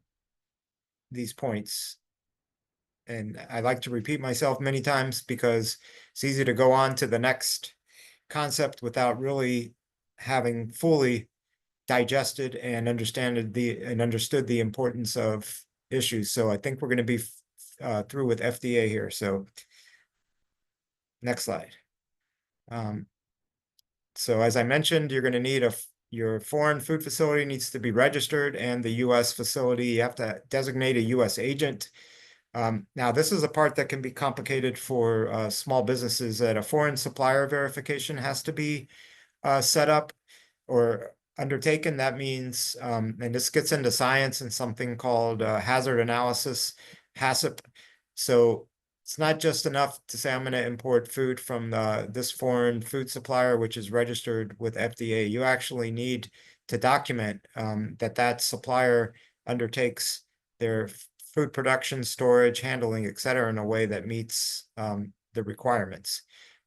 these points. And I like to repeat myself many times because it's easy to go on to the next concept without really having fully digested and understood the importance of issues. So I think we're going to be through with FDA here. So next slide. So as I mentioned, you're going to need your foreign food facility needs to be registered, and the U.S. facility, you have to designate a U.S. agent. Now, this is a part that can be complicated for small businesses, that a foreign supplier verification has to be set up, or undertaken, that means, and this gets into science and something called hazard analysis, HACCP. So it's not just enough to say I'm going to import food from this foreign food supplier, which is registered with FDA. You actually need to document that supplier undertakes their food production, storage, handling, et cetera, in a way that meets the requirements.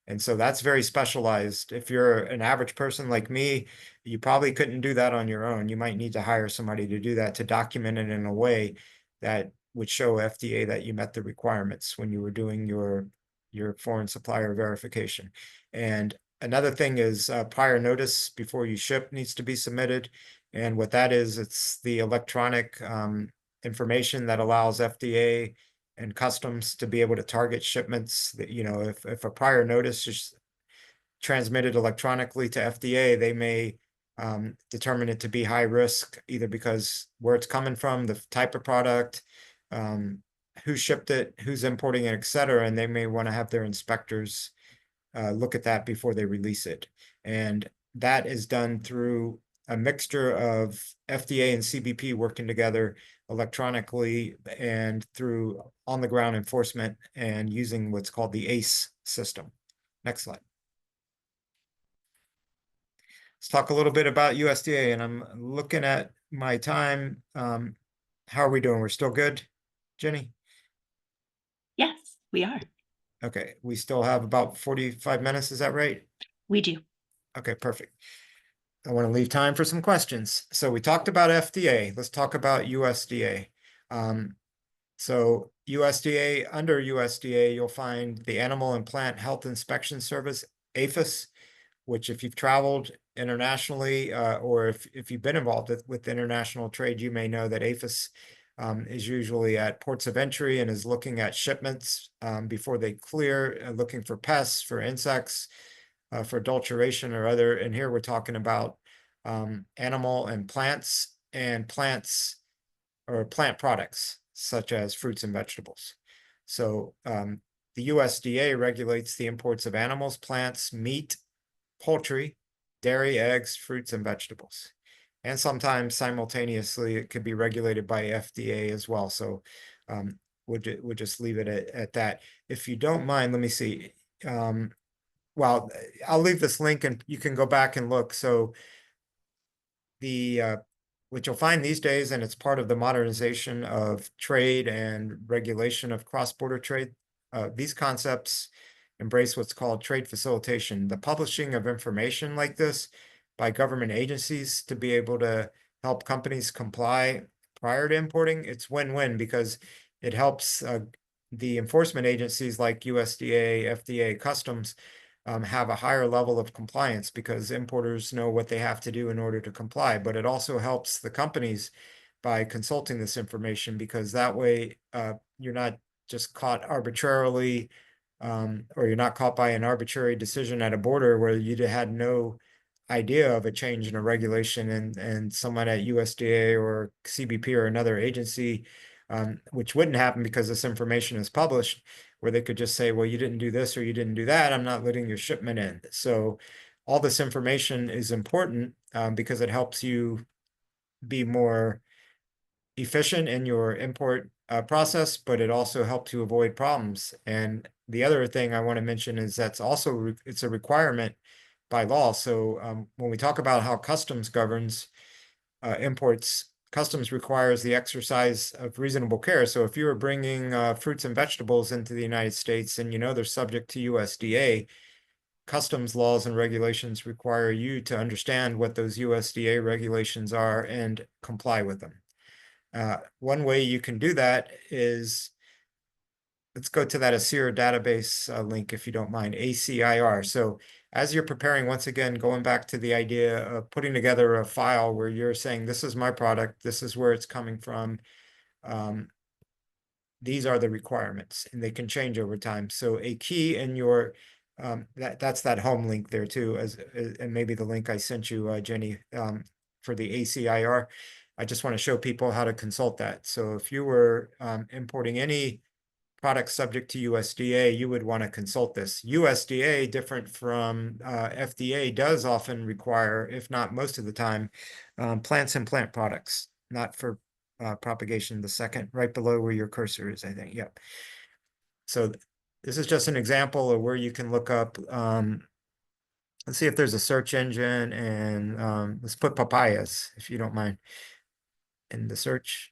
And so that's very specialized. If you're an average person like me, you probably couldn't do that on your own. You might need to hire somebody to do that, to document it in a way that would show FDA that you met the requirements when you were doing your foreign supplier verification. And another thing is prior notice before you ship needs to be submitted. And what that is, it's the electronic information that allows FDA and customs to be able to target shipments that, if a prior notice is transmitted electronically to FDA, they may determine it to be high risk, either because where it's coming from, the type of product, who shipped it, who's importing it, et cetera, and they may want to have their inspectors look at that before they release it. And that is done through a mixture of FDA and CBP working together electronically and through on-the-ground enforcement and using what's called the ACE system. Next slide. Let's talk a little bit about USDA, and I'm looking at my time. How are we doing? We're still good, Jenny? Yes, we are. Okay, we still have about 45 minutes, is that right? We do. Okay, perfect. I want to leave time for some questions. So we talked about FDA. Let's talk about USDA. So USDA, under USDA, you'll find the Animal and Plant Health Inspection Service, APHIS, which if you've traveled internationally or if you've been involved with international trade, you may know that APHIS is usually at ports of entry and is looking at shipments before they clear, looking for pests, for insects, for adulteration or other. And here we're talking about animal and plants or plant products, such as fruits and vegetables. So the USDA regulates the imports of animals, plants, meat, poultry, dairy, eggs, fruits, and vegetables. And sometimes simultaneously, it could be regulated by FDA as well. So we'll just leave it at that. If you don't mind, let me see. Well, I'll leave this link and you can go back and look. So what you'll find these days, and it's part of the modernization of trade and regulation of cross-border trade, these concepts embrace what's called trade facilitation, the publishing of information like this by government agencies to be able to help companies comply prior to importing. It's win-win because it helps the enforcement agencies like USDA, FDA, Customs have a higher level of compliance because importers know what they have to do in order to comply. But it also helps the companies by consulting this information because that way you're not just caught arbitrarily or you're not caught by an arbitrary decision at a border where you had no idea of a change in a regulation and someone at USDA or CBP or another agency, which wouldn't happen because this information is published, where they could just say, well, you didn't do this or you didn't do that, I'm not letting your shipment in. So all this information is important because it helps you be more efficient in your import process, but it also helps you avoid problems. And the other thing I want to mention is that's also it's a requirement by law. So when we talk about how customs governs imports, customs requires the exercise of reasonable care. So if you were bringing fruits and vegetables into the United States and they're subject to USDA, customs laws and regulations require you to understand what those USDA regulations are and comply with them. One way you can do that is, let's go to that ACIR database link, if you don't mind, ACIR. So as you're preparing, once again, going back to the idea of putting together a file where you're saying, this is my product, this is where it's coming from, these are the requirements, and they can change over time. So a key in your, that's that home link there too, and maybe the link I sent you, Jenny, for the ACIR. I just want to show people how to consult that. So if you were importing any products subject to USDA, you would want to consult this. USDA, different from FDA, does often require, if not most of the time, plants and plant products, not for propagation. The second, right below where your cursor is, I think. Yep. So this is just an example of where you can look up. Let's see if there's a search engine, and let's put papayas, if you don't mind, in the search.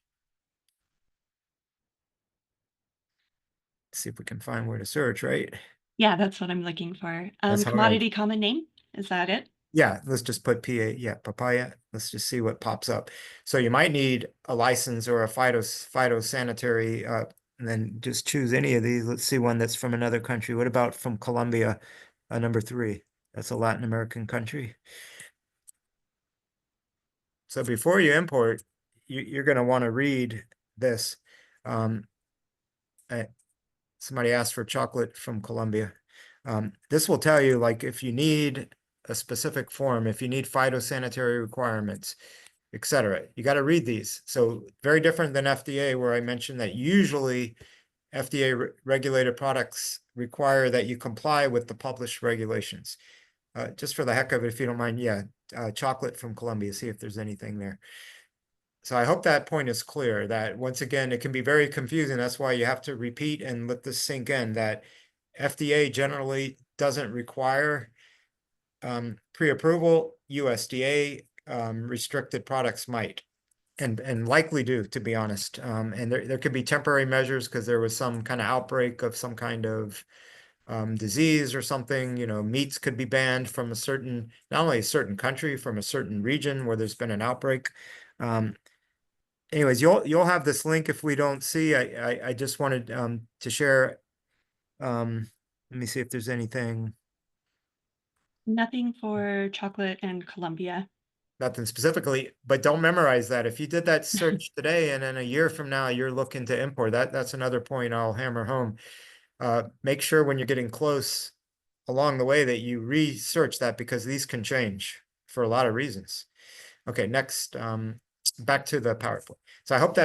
See if we can find where to search, right? Yeah, that's what I'm looking for. That's all right. Commodity common name, is that it? Yeah, let's just put papaya. Let's just see what pops up. So you might need a license or a phytosanitary, and then just choose any of these. Let's see one that's from another country. What about from Colombia, number 3? That's a Latin American country. So before you import, you're going to want to read this. Somebody asked for chocolate from Colombia. This will tell you, like, if you need a specific form, if you need phytosanitary requirements, etc. You got to read these. So very different than FDA, where I mentioned that usually FDA regulated products require that you comply with the published regulations. Just for the heck of it, if you don't mind, chocolate from Colombia, see if there's anything there. So I hope that point is clear, that once again, it can be very confusing. That's why you have to repeat and let this sink in, that FDA generally doesn't require pre-approval. USDA restricted products might, and likely do, to be honest. And there could be temporary measures because there was some kind of outbreak of some kind of disease or something. You know, meats could be banned from a certain, not only a certain country, from a certain region where there's been an outbreak. Anyways, you'll have this link if we don't see. I just wanted to share. Let me see if there's anything. Nothing for chocolate and Colombia. Nothing specifically, but don't memorize that. If you did that search today and then a year from now you're looking to import, that's another point I'll hammer home. Make sure when you're getting close along the way that you research that, because these can change for a lot of reasons. Okay, next, back to the PowerPoint. So I hope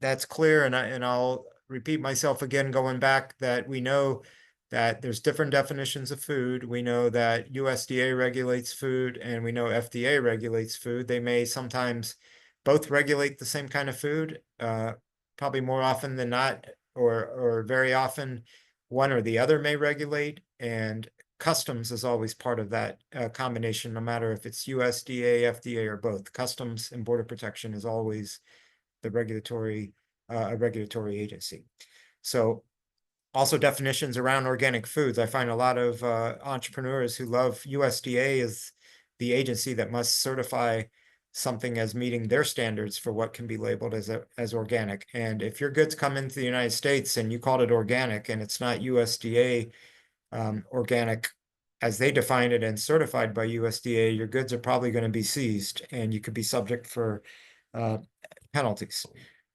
that's clear, and I'll repeat myself again, going back, that we know that there's different definitions of food. We know that USDA regulates food, and we know FDA regulates food. They may sometimes both regulate the same kind of food, probably more often than not, or very often one or the other may regulate, and customs is always part of that combination, no matter if it's USDA, FDA, or both. Customs and Border Protection is always the regulatory agency. So also definitions around organic foods. I find a lot of entrepreneurs who love USDA as the agency that must certify something as meeting their standards for what can be labeled as organic. And if your goods come into the United States and you called it organic and it's not USDA organic as they define it and certified by USDA, your goods are probably going to be seized and you could be subject for penalties.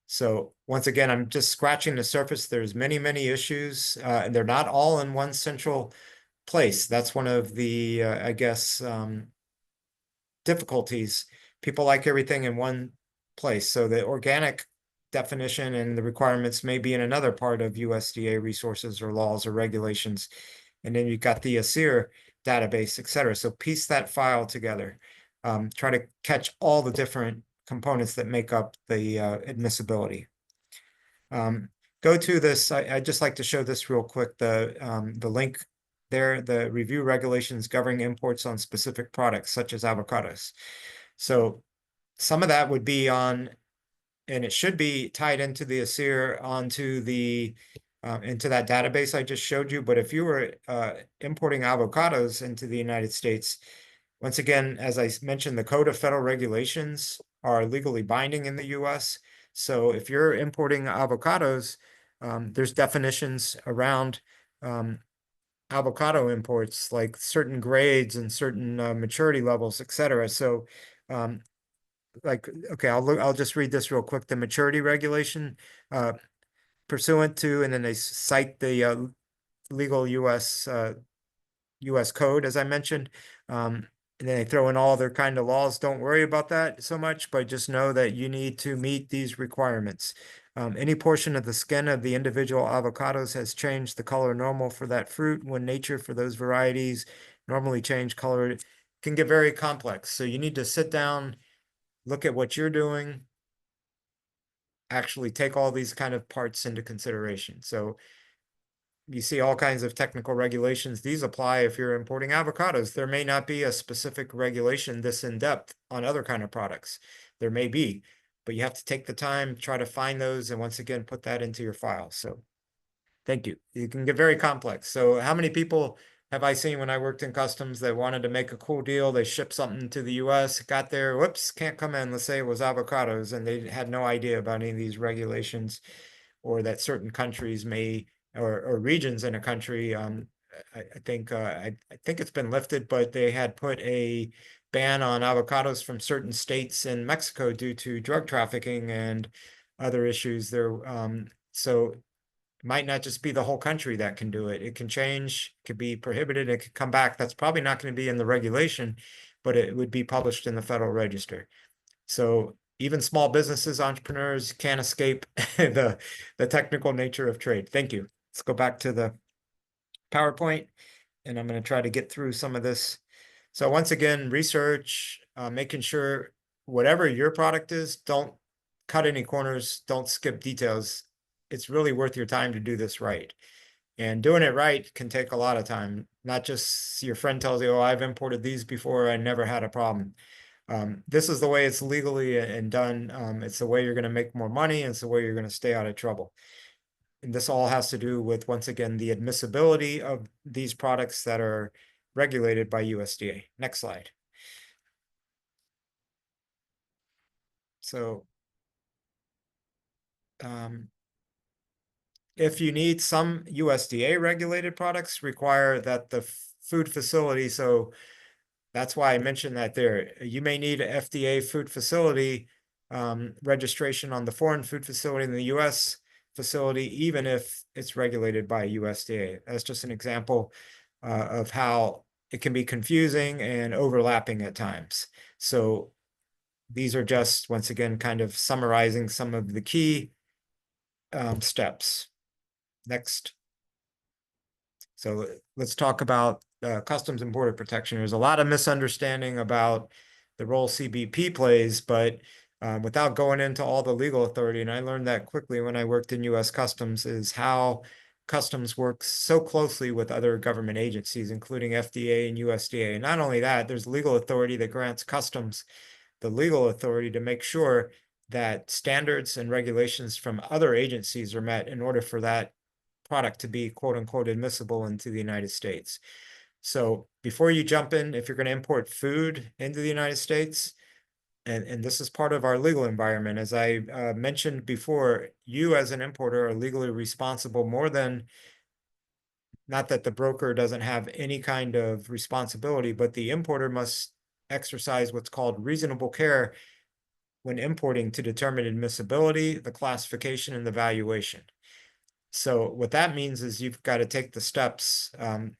So once again, I'm just scratching the surface. There's many, many issues, and they're not all in one central place. That's one of the, I guess, difficulties. People like everything in one place. So the organic definition and the requirements may be in another part of USDA resources or laws or regulations. And then you've got the ASER database, et cetera. So piece that file together. Try to catch all the different components that make up the admissibility. Go to this. I'd just like to show this real quick. The link there, the review regulations governing imports on specific products such as avocados. So some of that would be on, and it should be tied into the ASER onto the into that database I just showed you. But if you were importing avocados into the United States, once again, as I mentioned, the Code of Federal Regulations are legally binding in the US. So if you're importing avocados, there's definitions around avocado imports, like certain grades and certain maturity levels, et cetera. So like, okay, I'll just read this real quick. The maturity regulation pursuant to, and then they cite the legal US code, as I mentioned. And then they throw in all their kind of laws. Don't worry about that so much, but just know that you need to meet these requirements. Any portion of the skin of the individual avocados has changed the color normal for that fruit when nature for those varieties normally change color. It can get very complex. So you need to sit down, look at what you're doing, actually take all these kind of parts into consideration. So you see all kinds of technical regulations. These apply if you're importing avocados. There may not be a specific regulation this in depth on other kind of products. There may be, but you have to take the time, try to find those, and once again, put that into your file. So thank you. It can get very complex. So how many people have I seen when I worked in customs that wanted to make a cool deal? They shipped something to the US, got there, whoops, can't come in. Let's say it was avocados, and they had no idea about any of these regulations, or that certain countries may, or regions in a country. I think it's been lifted, but they had put a ban on avocados from certain states in Mexico due to drug trafficking and other issues there. So it might not just be the whole country that can do it. It can change, it could be prohibited, it could come back. That's probably not going to be in the regulation, but it would be published in the Federal Register. So even small businesses, entrepreneurs can't escape the technical nature of trade. Thank you. Let's go back to the PowerPoint, and I'm going to try to get through some of this. So once again, research, making sure whatever your product is, don't cut any corners, don't skip details. It's really worth your time to do this right. And doing it right can take a lot of time. Not just your friend tells you, oh, I've imported these before, I never had a problem. This is the way it's legally and done. It's the way you're going to make more money, and it's the way you're going to stay out of trouble. And this all has to do with, once again, the admissibility of these products that are regulated by USDA. Next slide. So if you need some USDA regulated products require that the food facility, so that's why I mentioned that there, you may need a FDA food facility registration on the foreign food facility in the US facility, even if it's regulated by USDA. That's just an example of how it can be confusing and overlapping at times. So these are just, once again, kind of summarizing some of the key steps. Next. So let's talk about Customs and Border Protection. There's a lot of misunderstanding about the role CBP plays, but without going into all the legal authority, and I learned that quickly when I worked in US Customs, is how Customs works so closely with other government agencies, including FDA and USDA. And not only that, there's legal authority that grants Customs the legal authority to make sure that standards and regulations from other agencies are met in order for that product to be quote unquote admissible into the United States. So before you jump in, if you're going to import food into the United States, and this is part of our legal environment, as I mentioned before, you as an importer are legally responsible more than, not that the broker doesn't have any kind of responsibility, but the importer must exercise what's called reasonable care when importing to determine admissibility, the classification, and the valuation. So what that means is you've got to take the steps.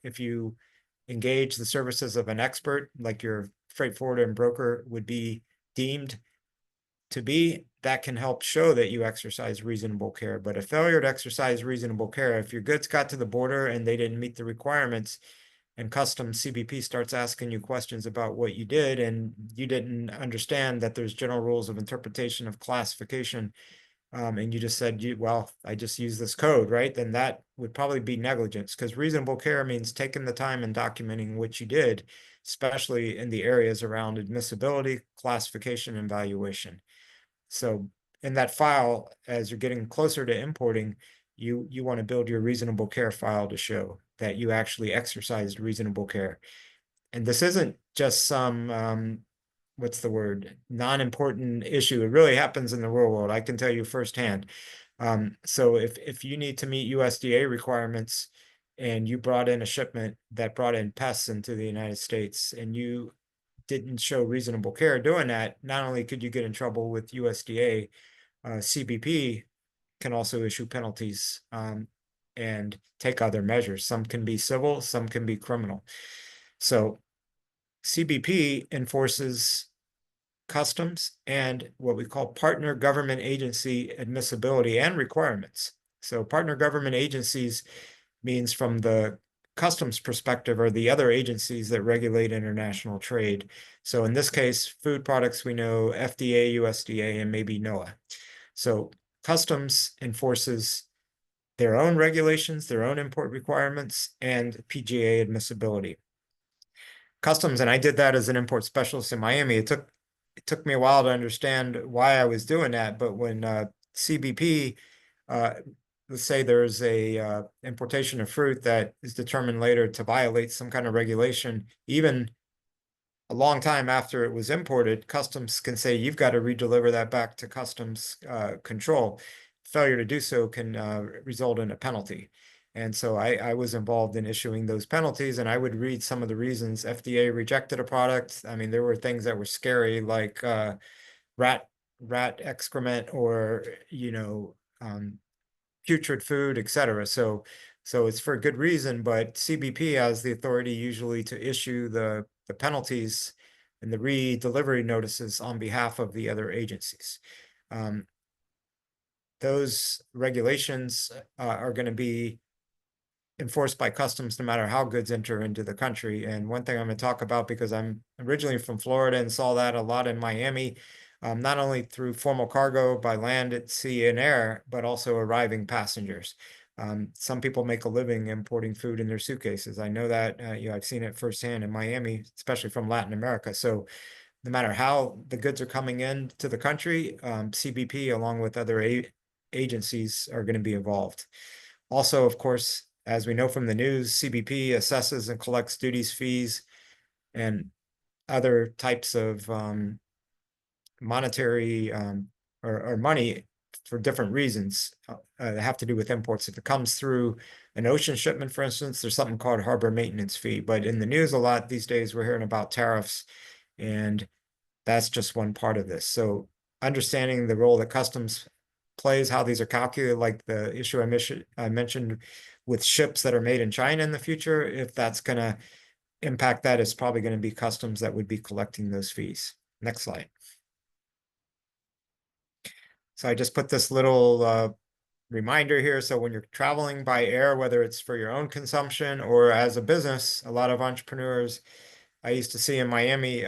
If you engage the services of an expert, like your freight forwarder and broker would be deemed to be, that can help show that you exercise reasonable care. But a failure to exercise reasonable care, if your goods got to the border and they didn't meet the requirements, and Customs CBP starts asking you questions about what you did, and you didn't understand that there's general rules of interpretation of classification, and you just said, well, I just use this code, right? Then that would probably be negligence, because reasonable care means taking the time and documenting what you did, especially in the areas around admissibility, classification, and valuation. So in that file, as you're getting closer to importing, you want to build your reasonable care file to show that you actually exercised reasonable care. And this isn't just some what's the word, non-important issue. It really happens in the real world. I can tell you firsthand. So if you need to meet USDA requirements and you brought in a shipment that brought in pests into the United States and you didn't show reasonable care doing that, not only could you get in trouble with USDA, CBP can also issue penalties and take other measures. Some can be civil, some can be criminal. So CBP enforces customs, and what we call partner government agency admissibility and requirements. So partner government agencies means from the customs perspective are the other agencies that regulate international trade. So in this case, food products, we know FDA, USDA, and maybe NOAA. So customs enforces their own regulations, their own import requirements, and PGA admissibility. Customs, and I did that as an import specialist in Miami. It took me a while to understand why I was doing that, but when CBP, let's say there's a importation of fruit that is determined later to violate some kind of regulation, even a long time after it was imported, customs can say you've got to redeliver that back to customs control. Failure to do so can result in a penalty. And so I was involved in issuing those penalties, and I would read some of the reasons FDA rejected a product. I mean, there were things that were scary, like rat excrement, or putrid food, etc. So it's for good reason, but CBP has the authority usually to issue the penalties and the re-delivery notices on behalf of the other agencies. Those regulations are going to be enforced by customs no matter how goods enter into the country. And one thing I'm going to talk about, because I'm originally from Florida and saw that a lot in Miami, not only through formal cargo by land, at sea, and air, but also arriving passengers. Some people make a living importing food in their suitcases. I know that, I've seen it firsthand in Miami, especially from Latin America. So no matter how the goods are coming in to the country, CBP, along with other agencies, are going to be involved. Also, of course, as we know from the news, CBP assesses and collects duties, fees, and other types of monetary or money for different reasons that have to do with imports. If it comes through an ocean shipment, for instance, there's something called harbor maintenance fee. But in the news a lot these days, we're hearing about tariffs, and that's just one part of this. So understanding the role that customs plays, how these are calculated, like the issue I mentioned with ships that are made in China in the future, if that's going to impact that, it's probably going to be customs that would be collecting those fees. Next slide. So I just put this little reminder here. So when you're traveling by air, whether it's for your own consumption or as a business, a lot of entrepreneurs I used to see in Miami,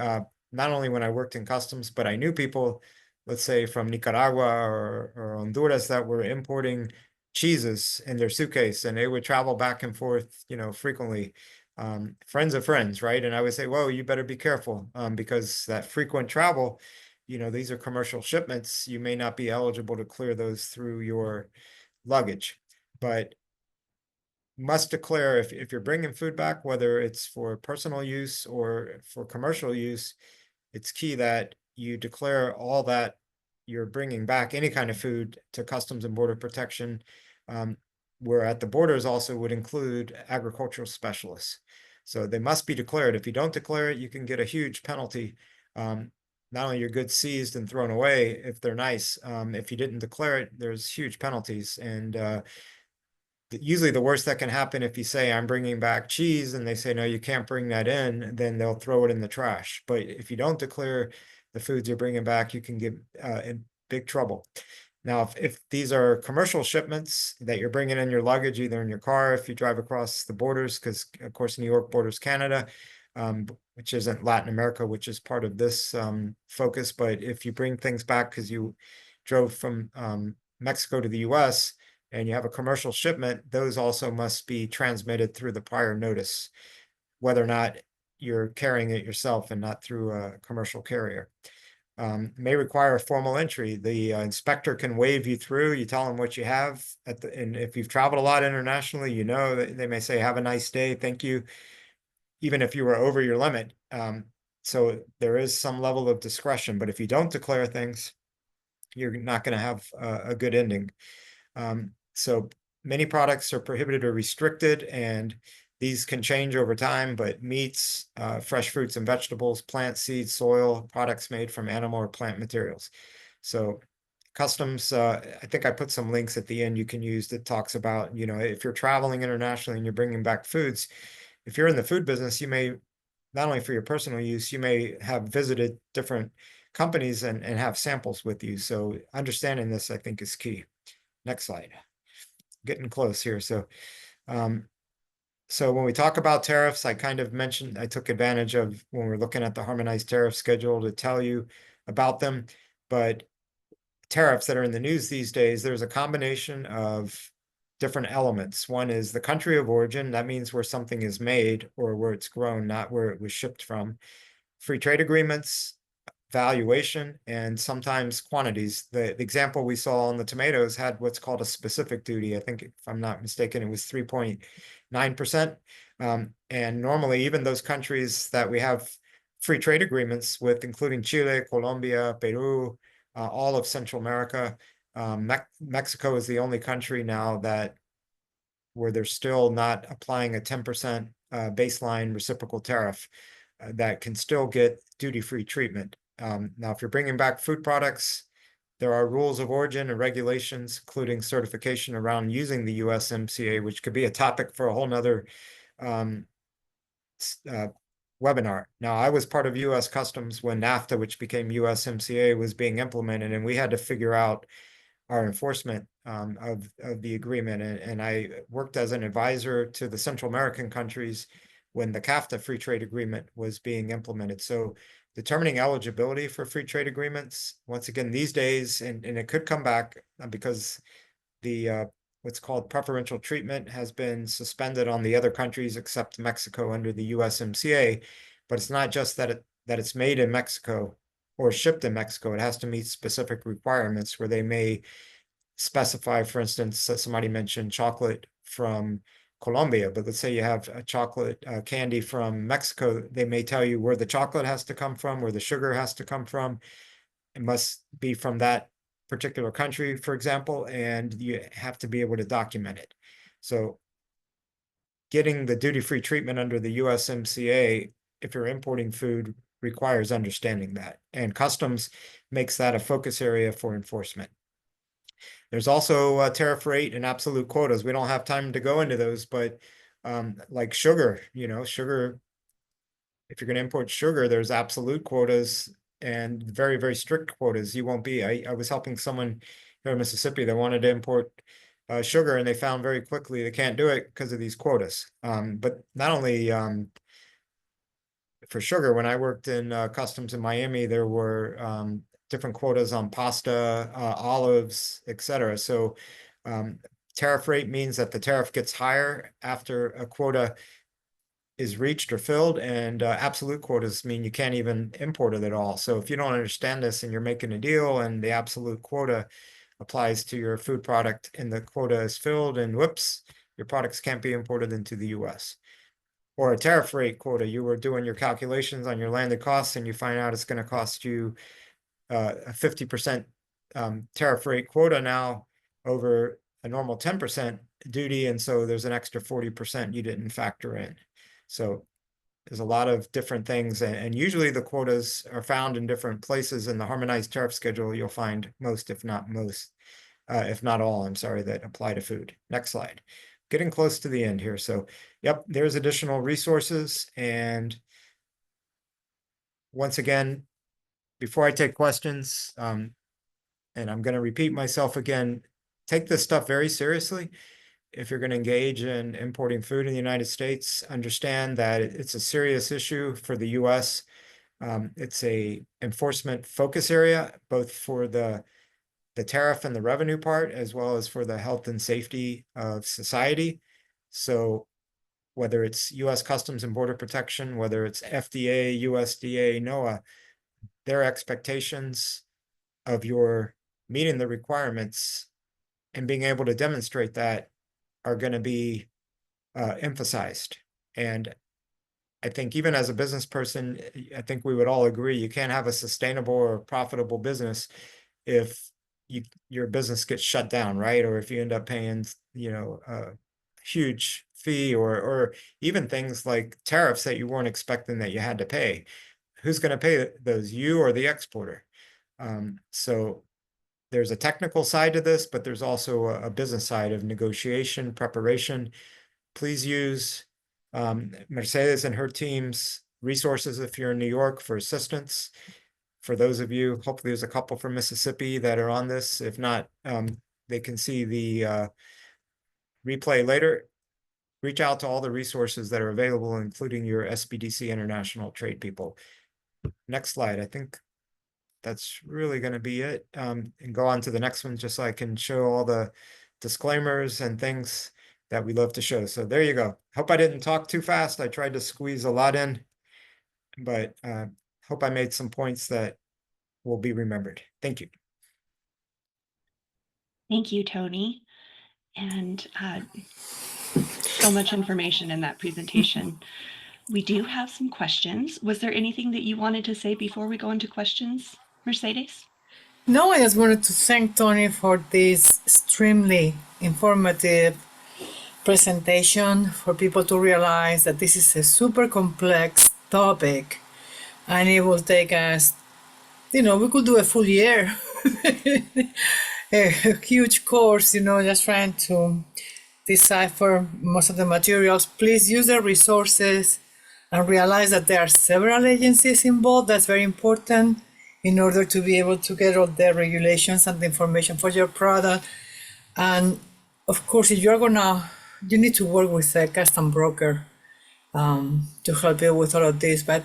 not only when I worked in customs, but I knew people, let's say from Nicaragua or Honduras, that were importing cheeses in their suitcase, and they would travel back and forth, frequently. Friends of friends, right? And I would say, whoa, you better be careful, because that frequent travel, these are commercial shipments. You may not be eligible to clear those through your luggage, but must declare if you're bringing food back, whether it's for personal use or for commercial use, it's key that you declare all that you're bringing back, any kind of food, to Customs and Border Protection, where at the borders also would include agricultural specialists. So they must be declared. If you don't declare it, you can get a huge penalty. Not only your goods seized and thrown away if they're nice, if you didn't declare it, there's huge penalties. And usually the worst that can happen, if you say I'm bringing back cheese and they say no, you can't bring that in, then they'll throw it in the trash. But if you don't declare the foods you're bringing back, you can get in big trouble. Now, if these are commercial shipments that you're bringing in your luggage, either in your car, if you drive across the borders, because of course New York borders Canada, which isn't Latin America, which is part of this focus. But if you bring things back because you drove from Mexico to the US, and you have a commercial shipment, those also must be transmitted through the prior notice, whether or not you're carrying it yourself and not through a commercial carrier. May require a formal entry. The inspector can wave you through. You tell them what you have, and if you've traveled a lot internationally, they may say, have a nice day, thank you, even if you were over your limit. So there is some level of discretion, but if you don't declare things, you're not going to have a good ending. So many products are prohibited or restricted, and these can change over time, but meats, fresh fruits and vegetables, plant seeds, soil, products made from animal or plant materials. So customs, I think I put some links at the end you can use that talks about, if you're traveling internationally and you're bringing back foods, if you're in the food business, you may, not only for your personal use, you may have visited different companies and have samples with you. So understanding this, I think, is key. Next slide. Getting close here. So when we talk about tariffs, I kind of mentioned, I took advantage of when we're looking at the harmonized tariff schedule to tell you about them. But tariffs that are in the news these days, there's a combination of different elements. One is the country of origin. That means where something is made or where it's grown, not where it was shipped from. Free trade agreements, valuation, and sometimes quantities. The example we saw on the tomatoes had what's called a specific duty. I think, if I'm not mistaken, it was 3.9%. And normally, even those countries that we have free trade agreements with, including Chile, Colombia, Peru, all of Central America, Mexico is the only country now where they're still not applying a 10% baseline reciprocal tariff that can still get duty-free treatment. Now, if you're bringing back food products, there are rules of origin and regulations, including certification around using the USMCA, which could be a topic for a whole nother webinar. Now, I was part of US Customs when NAFTA, which became USMCA, was being implemented, and we had to figure out our enforcement of the agreement. And I worked as an advisor to the Central American countries when the CAFTA free trade agreement was being implemented. So determining eligibility for free trade agreements, once again, these days, and it could come back because the what's called preferential treatment has been suspended on the other countries except Mexico under the USMCA. But it's not just that it's made in Mexico or shipped in Mexico. It has to meet specific requirements where they may specify, for instance, somebody mentioned chocolate from Colombia, but let's say you have a chocolate candy from Mexico, they may tell you where the chocolate has to come from, where the sugar has to come from. It must be from that particular country, for example, and you have to be able to document it. So getting the duty-free treatment under the USMCA, if you're importing food, requires understanding that. And customs makes that a focus area for enforcement. There's also a tariff rate and absolute quotas. We don't have time to go into those, but like sugar, sugar, if you're going to import sugar, there's absolute quotas and very, very strict quotas. You won't be. I was helping someone here in Mississippi that wanted to import sugar, and they found very quickly they can't do it because of these quotas. But not only for sugar, when I worked in customs in Miami, there were different quotas on pasta, olives, etc. So tariff rate means that the tariff gets higher after a quota is reached or filled, and absolute quotas mean you can't even import it at all. So if you don't understand this and you're making a deal and the absolute quota applies to your food product and the quota is filled, and whoops, your products can't be imported into the US. Or a tariff rate quota, you were doing your calculations on your landed costs and you find out it's going to cost you a 50% tariff rate quota now over a normal 10% duty, and so there's an extra 40% you didn't factor in. So there's a lot of different things, and usually the quotas are found in different places. In the harmonized tariff schedule, you'll find most, if not all, I'm sorry, that apply to food. Next slide. Getting close to the end here. So, yep, there's additional resources. And once again, before I take questions, and I'm going to repeat myself again, take this stuff very seriously. If you're going to engage in importing food in the United States, understand that it's a serious issue for the U.S. It's a enforcement focus area, both for the tariff and the revenue part, as well as for the health and safety of society. So whether it's U.S. Customs and Border Protection, whether it's FDA, USDA, NOAA, their expectations of your meeting the requirements and being able to demonstrate that are going to be emphasized. And I think even as a business person, I think we would all agree you can't have a sustainable or profitable business if your business gets shut down, right? Or if you end up paying, a huge fee, or even things like tariffs that you weren't expecting that you had to pay. Who's going to pay those, you or the exporter? So there's a technical side to this, but there's also a business side of negotiation, preparation. Please use Mercedes and her team's resources if you're in New York for assistance. For those of you, hopefully there's a couple from Mississippi that are on this. If not, they can see the replay later. Reach out to all the resources that are available, including your SBDC international trade people. Next slide. I think that's really going to be it. And go on to the next one just so I can show all the disclaimers and things that we love to show. So there you go. Hope I didn't talk too fast. I tried to squeeze a lot in, but hope I made some points that will be remembered. Thank you. Thank you, Tony. And so much information in that presentation. We do have some questions. Was there anything that you wanted to say before we go into questions, Mercedes? No, I just wanted to thank Tony for this extremely informative presentation, for people to realize that this is a super complex topic and it will take us, we could do a full year, a huge course, just trying to decipher most of the materials. Please use the resources and realize that there are several agencies involved. That's very important in order to be able to get all the regulations and the information for your product. And of course, if you need to work with a custom broker to help you with all of this. But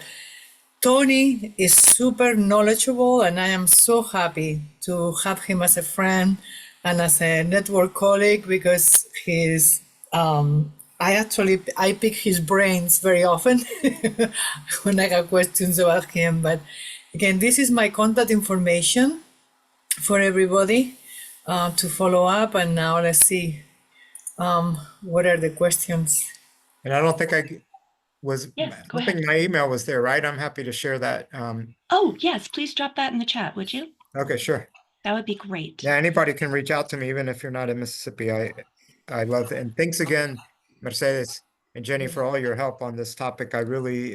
Tony is super knowledgeable, and I am so happy to have him as a friend and as a network colleague, because I pick his brains very often when I have questions about him. But again, this is my contact information for everybody to follow up. And now let's see, what are the questions? And I don't think I Go ahead. my email was there, right? I'm happy to share that. Oh, yes, please drop that in the chat, would you? Okay, sure. That would be great. Yeah, anybody can reach out to me, even if you're not in Mississippi. I love it. And thanks again, Mercedes and Jenny, for all your help on this topic. It really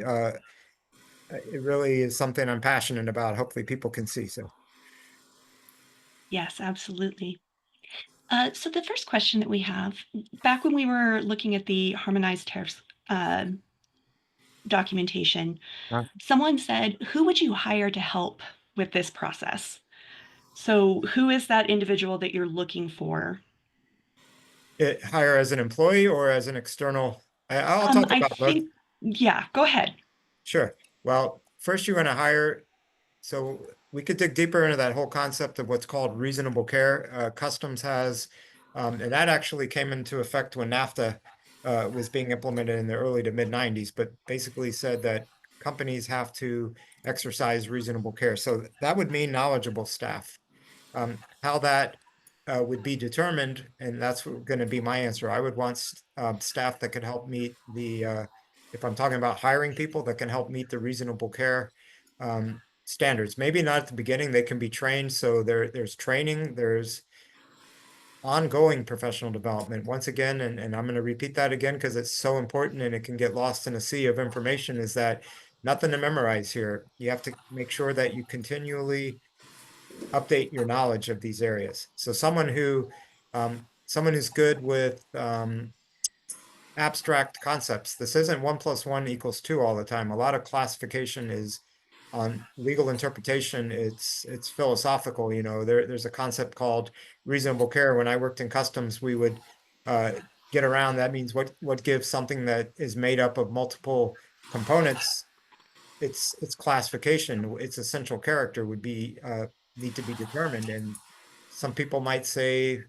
is something I'm passionate about. Hopefully people can see. So Yes, absolutely. So the first question that we have, back when we were looking at the harmonized tariffs documentation, someone said, who would you hire to help with this process? So who is that individual that you're looking for? Hire as an employee or as an external? I'll talk about both. Yeah, go ahead. Sure. Well, first you're going to hire. So we could dig deeper into that whole concept of what's called reasonable care. Customs has, and that actually came into effect when NAFTA was being implemented in the early to mid 90s, but basically said that companies have to exercise reasonable care. So that would mean knowledgeable staff. How that would be determined, and that's going to be my answer. I would want staff that could help meet the, if I'm talking about hiring people, that can help meet the reasonable care standards. Maybe not at the beginning, they can be trained. So there's training, there's ongoing professional development. Once again, and I'm going to repeat that again because it's so important and it can get lost in a sea of information, is that nothing to memorize here. You have to make sure that you continually update your knowledge of these areas. So someone who's good with abstract concepts. This isn't 1 + 1 = 2 all the time. A lot of classification is on legal interpretation. It's philosophical. There's a concept called reasonable care. When I worked in customs, we would get around. That means what gives something that is made up of multiple components. Its classification, its essential character would be need to be determined. And some people might say,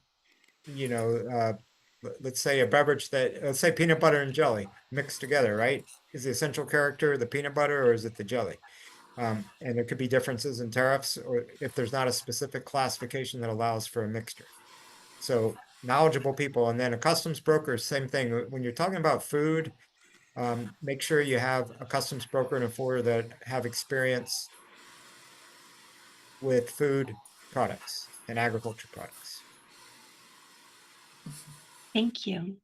let's say a beverage let's say peanut butter and jelly mixed together, right? Is the essential character the peanut butter or is it the jelly? And there could be differences in tariffs, or if there's not a specific classification that allows for a mixture. So knowledgeable people. And then a customs broker, same thing. When you're talking about food, make sure you have a customs broker and a forwarder that have experience with food products and agriculture products. Thank you.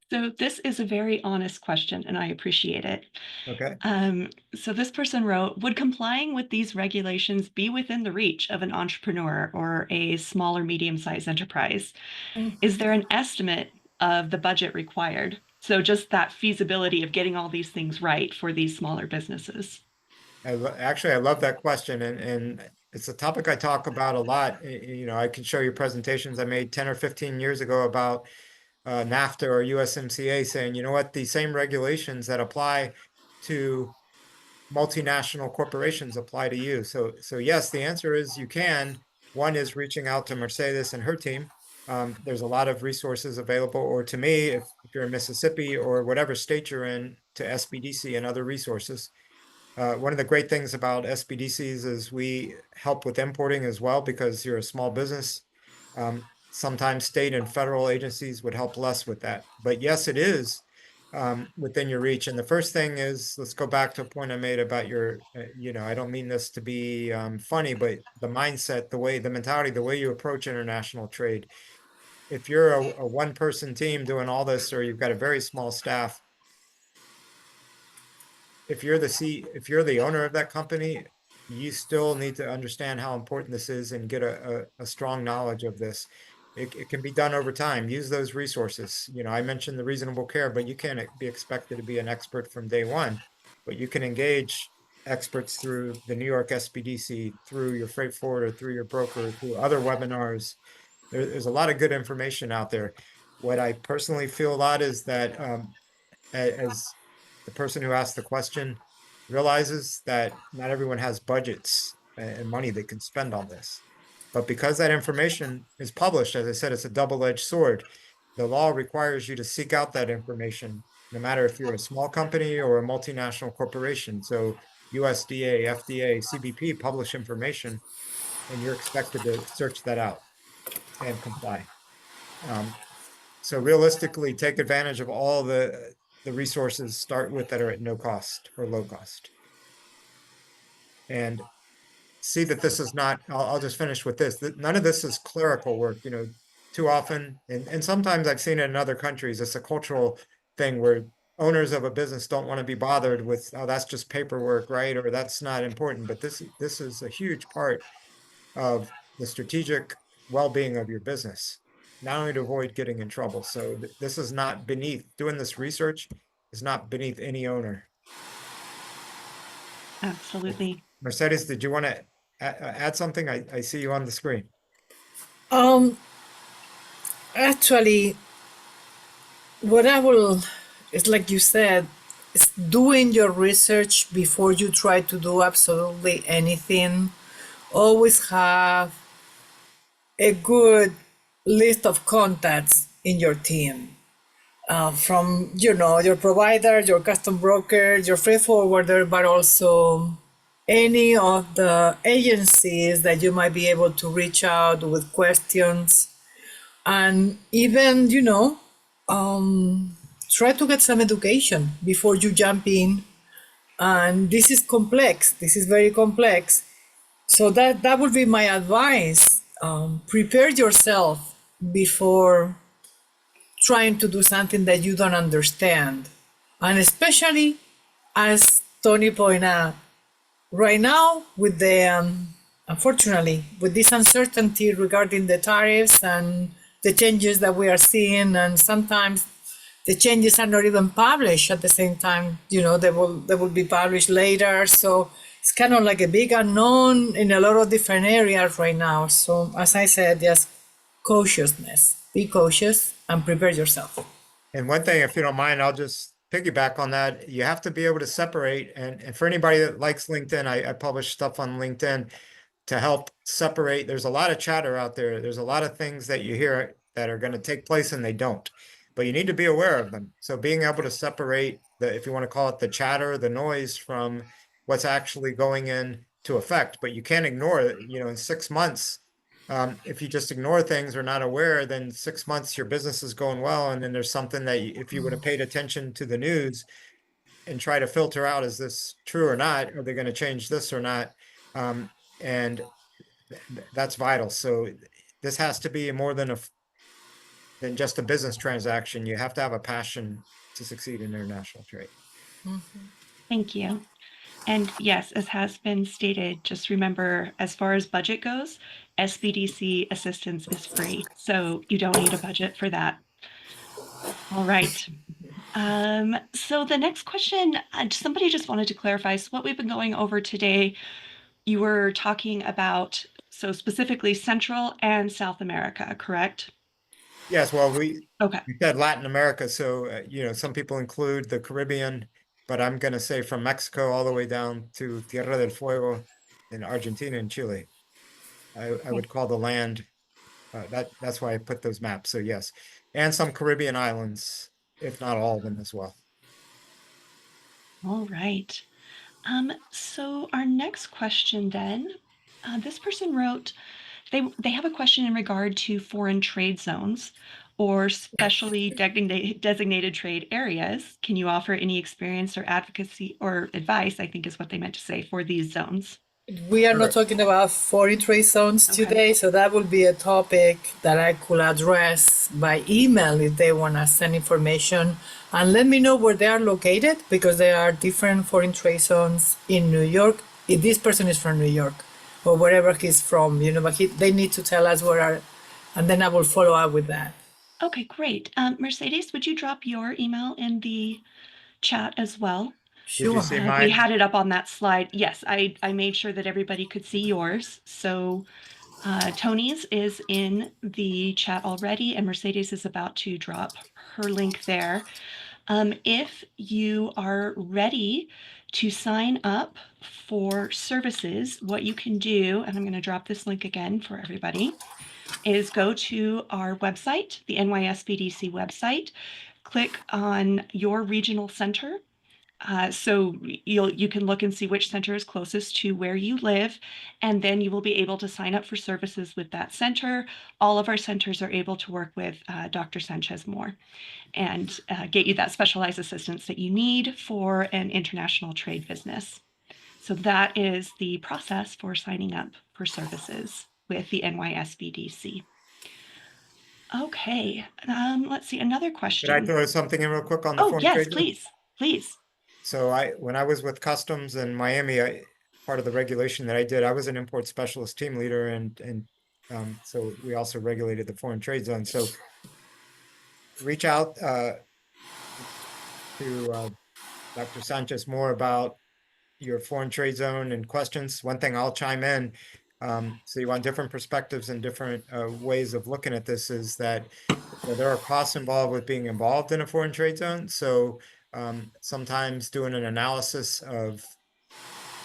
So this is a very honest question, and I appreciate it. Okay. So this person wrote, would complying with these regulations be within the reach of an entrepreneur or a small or medium-sized enterprise? Is there an estimate of the budget required? So just that feasibility of getting all these things right for these smaller businesses. Actually, I love that question, and it's a topic I talk about a lot. You know, I can show you presentations I made 10 or 15 years ago about NAFTA or USMCA saying, you know what, the same regulations that apply to multinational corporations apply to you. So yes, the answer is you can. One is reaching out to Mercedes and her team. There's a lot of resources available, or to me, if you're in Mississippi or whatever state you're in, to SBDC and other resources. One of the great things about SBDCs is we help with importing as well because you're a small business. Sometimes state and federal agencies would help less with that. But yes, it is within your reach. And the first thing is, let's go back to a point I made about your, you know, I don't mean this to be funny, but the mindset, the way, the mentality, the way you approach international trade. If you're a one-person team doing all this, or you've got a very small staff, if you're the owner of that company, you still need to understand how important this is and get a strong knowledge of this. It can be done over time. Use those resources. You know, I mentioned the reasonable care, but you can't be expected to be an expert from day one. But you can engage experts through the New York SBDC, through your freight forwarder, through your broker, through other webinars. There's a lot of good information out there. What I personally feel a lot is that as the person who asked the question realizes that not everyone has budgets and money they can spend on this. But because that information is published, as I said, it's a double-edged sword. The law requires you to seek out that information, no matter if you're a small company or a multinational corporation. So USDA, FDA, CBP publish information, and you're expected to search that out and comply. So realistically, take advantage of all the resources start with that are at no cost or low cost. And see that this is not, I'll just finish with this, that none of this is clerical work, you know, too often. And sometimes I've seen it in other countries, it's a cultural thing where owners of a business don't want to be bothered with, oh, that's just paperwork, right? Or that's not important. But this is a huge part of the strategic well-being of your business, not only to avoid getting in trouble. So this is not beneath, doing this research is not beneath any owner. Absolutely. Mercedes, did you want to add something? I see you on the screen. Actually, what I will, it's like you said, is doing your research before you try to do absolutely anything. Always have a good list of contacts in your team. From, you know, your provider, your custom broker, your freight forwarder, but also any of the agencies that you might be able to reach out with questions. And even, you know, try to get some education before you jump in. And this is complex. This is very complex. So that would be my advice. Prepare yourself before trying to do something that you don't understand. And especially, as Tony pointed out, right now with the, unfortunately, with this uncertainty regarding the tariffs and the changes that we are seeing, and sometimes the changes are not even published at the same time, you know, they will be published later. So it's kind of like a big unknown in a lot of different areas right now. So as I said, just cautiousness, be cautious and prepare yourself. And one thing, if you don't mind, I'll just piggyback on that. You have to be able to separate. And for anybody that likes LinkedIn, I publish stuff on LinkedIn to help separate. There's a lot of chatter out there. There's a lot of things that you hear that are going to take place and they don't. But you need to be aware of them. So being able to separate the, if you want to call it the chatter, the noise from what's actually going into effect. But you can't ignore it. You know, in 6 months, if you just ignore things or not aware, then 6 months your business is going well, and then there's something that if you would have paid attention to the news and try to filter out, is this true or not? Are they going to change this or not? And that's vital. So this has to be more than just a business transaction. You have to have a passion to succeed in international trade. Thank you. And yes, as has been stated, just remember, as far as budget goes, SBDC assistance is free. So you don't need a budget for that. All right. So the next question, somebody just wanted to clarify. So what we've been going over today, you were talking about, so specifically Central and South America, correct? Yes, well, we Okay. said Latin America, so some people include the Caribbean, but I'm going to say from Mexico all the way down to Tierra del Fuego in Argentina and Chile. I would call the land that's why I put those maps. So yes, and some Caribbean islands, if not all of them as well. All right. So our next question then, this person wrote, they have a question in regard to foreign trade zones or specially designated trade areas. Can you offer any experience or advocacy or advice, I think is what they meant to say, for these zones? We are not Sure. talking about foreign trade zones Okay. today, so that would be a topic that I could address by email if they want to send information and let me know where they are located because there are different foreign trade zones in New York. If this person is from New York or wherever he's from, but they need to tell us where are, and then I will follow up with that. Okay, great. Mercedes, would you drop your email in the chat as well? Did you Sure. see We mine? had it up on that slide. Yes, I made sure that everybody could see yours. So Tony's is in the chat already, and Mercedes is about to drop her link there. If you are ready to sign up for services, what you can do, and I'm going to drop this link again for everybody, is go to our website, the NYSBDC website, click on your regional center. So you can look and see which center is closest to where you live, and then you will be able to sign up for services with that center. All of our centers are able to work with Dr. Sanchez Moore and get you that specialized assistance that you need for an international trade business. So that is the process for signing up for services with the NYSBDC. Okay, let's see, another Could I question. throw something in real quick on the Oh, foreign yes, trade zone? please, please. So when I was with Customs in Miami, part of the regulation that I did, I was an import specialist team leader, and so we also regulated the foreign trade zone. So reach out to Dr. Sanchez more about your foreign trade zone and questions. One thing I'll chime in. So you want different perspectives and different ways of looking at this is that there are costs involved with being involved in a foreign trade zone. So sometimes doing an analysis of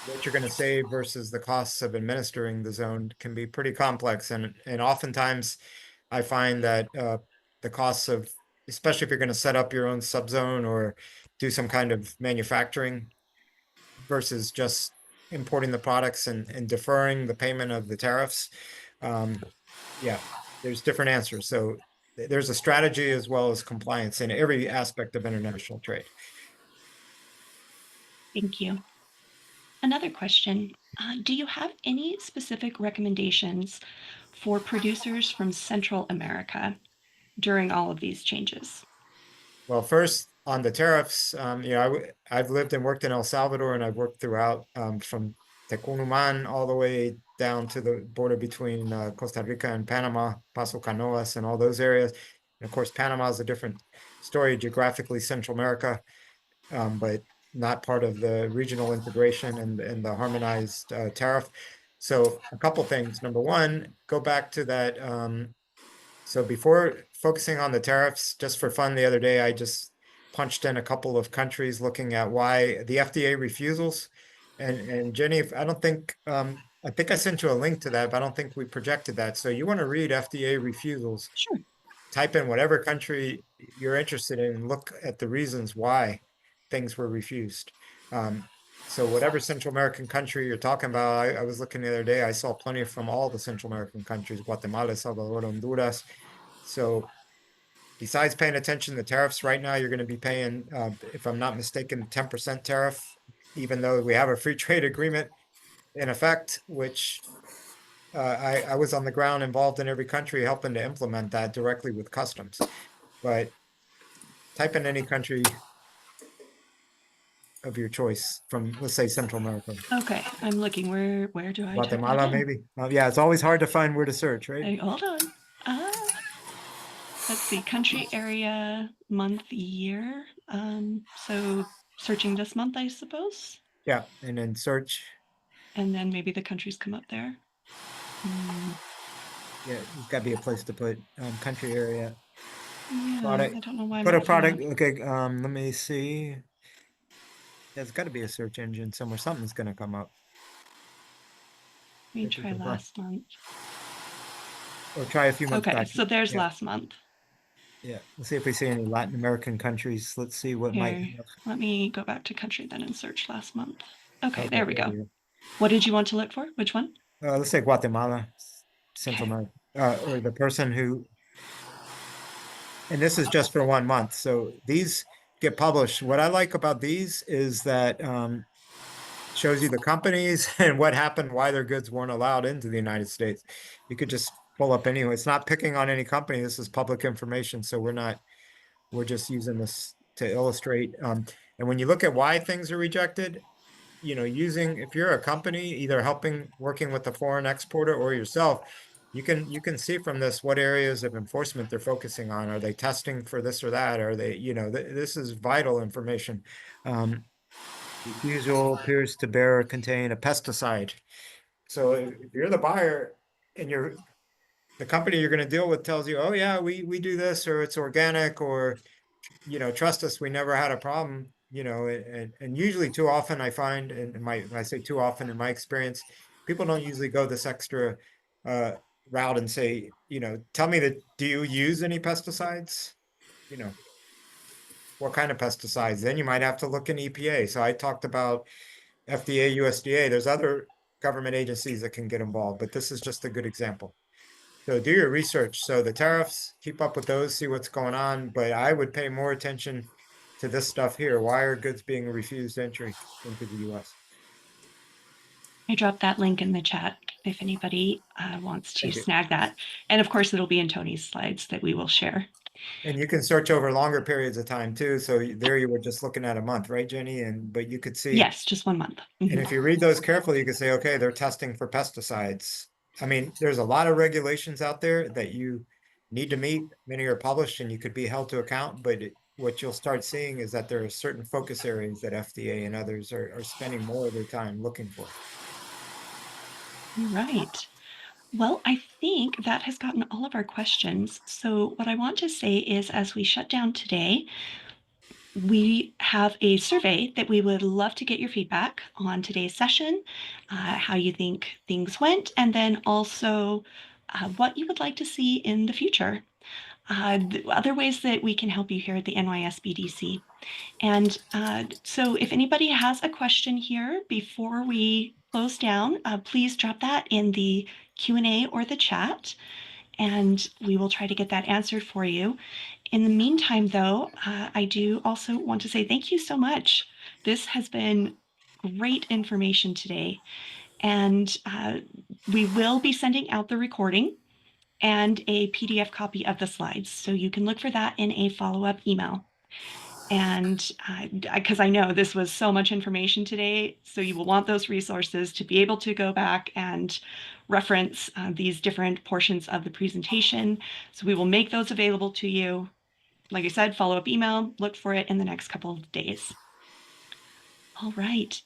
what you're going to save versus the costs of administering the zone can be pretty complex. And oftentimes I find that the costs of, especially if you're going to set up your own subzone or do some kind of manufacturing versus just importing the products and deferring the payment of the tariffs. Yeah, there's different answers. So there's a strategy as well as compliance in every aspect of international trade. Thank you. Another question, do you have any specific recommendations for producers from Central America during all of these changes? Well, first on the tariffs, I've lived and worked in El Salvador, and I've worked throughout from Tecunuman all the way down to the border between Costa Rica and Panama, Paso Canoas, and all those areas. And of course, Panama is a different story geographically, Central America, but not part of the regional integration and the harmonized tariff. So a couple things. Number one, go back to that. So before focusing on the tariffs, just for fun, the other day, I just punched in a couple of countries looking at why the FDA refusals. And Jenny, I don't think, I think I sent you a link to that, but I don't think we projected that. So you want to read FDA refusals, Sure. type in whatever country you're interested in, and look at the reasons why things were refused. So whatever Central American country you're talking about, I was looking the other day, I saw plenty from all the Central American countries, Guatemala, Salvador, Honduras. So besides paying attention to tariffs right now, you're going to be paying, if I'm not mistaken, 10% tariff, even though we have a free trade agreement in effect, which I was on the ground involved in every country helping to implement that directly with customs. But type in any country of your choice from, let's say, Central America. Okay, I'm looking. Where do I type that Guatemala, in? maybe. Yeah, it's always hard to find where to search, right? Hey, hold on. let's see, country, area, month, year. So searching this month, I suppose. Yeah, and then search. And then maybe the countries come up there. Yeah, there's got to be a place to put country area. Yeah, Product. I don't know why I'm Put a not coming product. up. Okay, let me see. There's got to be a search engine somewhere. Something's going to come up. Let me If we try can find, last month. or try a few months Okay, back. so there's Yeah, last month. yeah. Let's see if we see any Latin American countries. Let's see what might Here, have. let me go back to country then and search last month. Okay, Okay, there we go. What did you want to look for? Which one? let's say Guatemala, Central Okay. America, or the person who, and this is just for 1 month. So these get published. What I like about these is that shows you the companies and what happened, why their goods weren't allowed into the United States. You could just pull up anyway. It's not picking on any company. This is public information. So we're just using this to illustrate. And when you look at why things are rejected, if you're a company, either working with a foreign exporter or yourself, you can see from this what areas of enforcement they're focusing on. Are they testing for this or that? Are they, this is vital information. Refusal appears to bear or contain a pesticide. So if you're the buyer and the company you're going to deal with tells you, oh yeah, we do this, or it's organic, or trust us, we never had a problem, and usually too often I find, when I say too often in my experience, people don't usually go this extra route and say, tell me that, do you use any pesticides? What kind of pesticides? Then you might have to look in EPA. So I talked about FDA, USDA. There's other government agencies that can get involved, but this is just a good example. So do your research. So the tariffs, keep up with those, see what's going on. But I would pay more attention to this stuff here. Why are goods being refused entry into the US? I dropped that link in the chat if anybody wants to Thank you. snag that. And of course, it'll be in Tony's slides that we will share. And you can search over longer periods of time too. So there you were just looking at a month, right, Jenny? But you could see. Yes, just 1 month. And if you read those carefully, you can say, okay, they're testing for pesticides. I mean, there's a lot of regulations out there that you need to meet. Many are published and you could be held to account. But what you'll start seeing is that there are certain focus areas that FDA and others are spending more of their time looking for. Right. Well, I think that has gotten all of our questions. So what I want to say is, as we shut down today, we have a survey that we would love to get your feedback on today's session, how you think things went, and then also what you would like to see in the future. Other ways that we can help you here at the NYSBDC. And so if anybody has a question here before we close down, please drop that in the Q&A or the chat, and we will try to get that answered for you. In the meantime, though, I do also want to say thank you so much. This has been great information today. And we will be sending out the recording and a PDF copy of the slides. So you can look for that in a follow-up email. And because I know this was so much information today, so you will want those resources to be able to go back and reference these different portions of the presentation. So we will make those available to you. Like I said, follow-up email, look for it in the next couple of days. All right.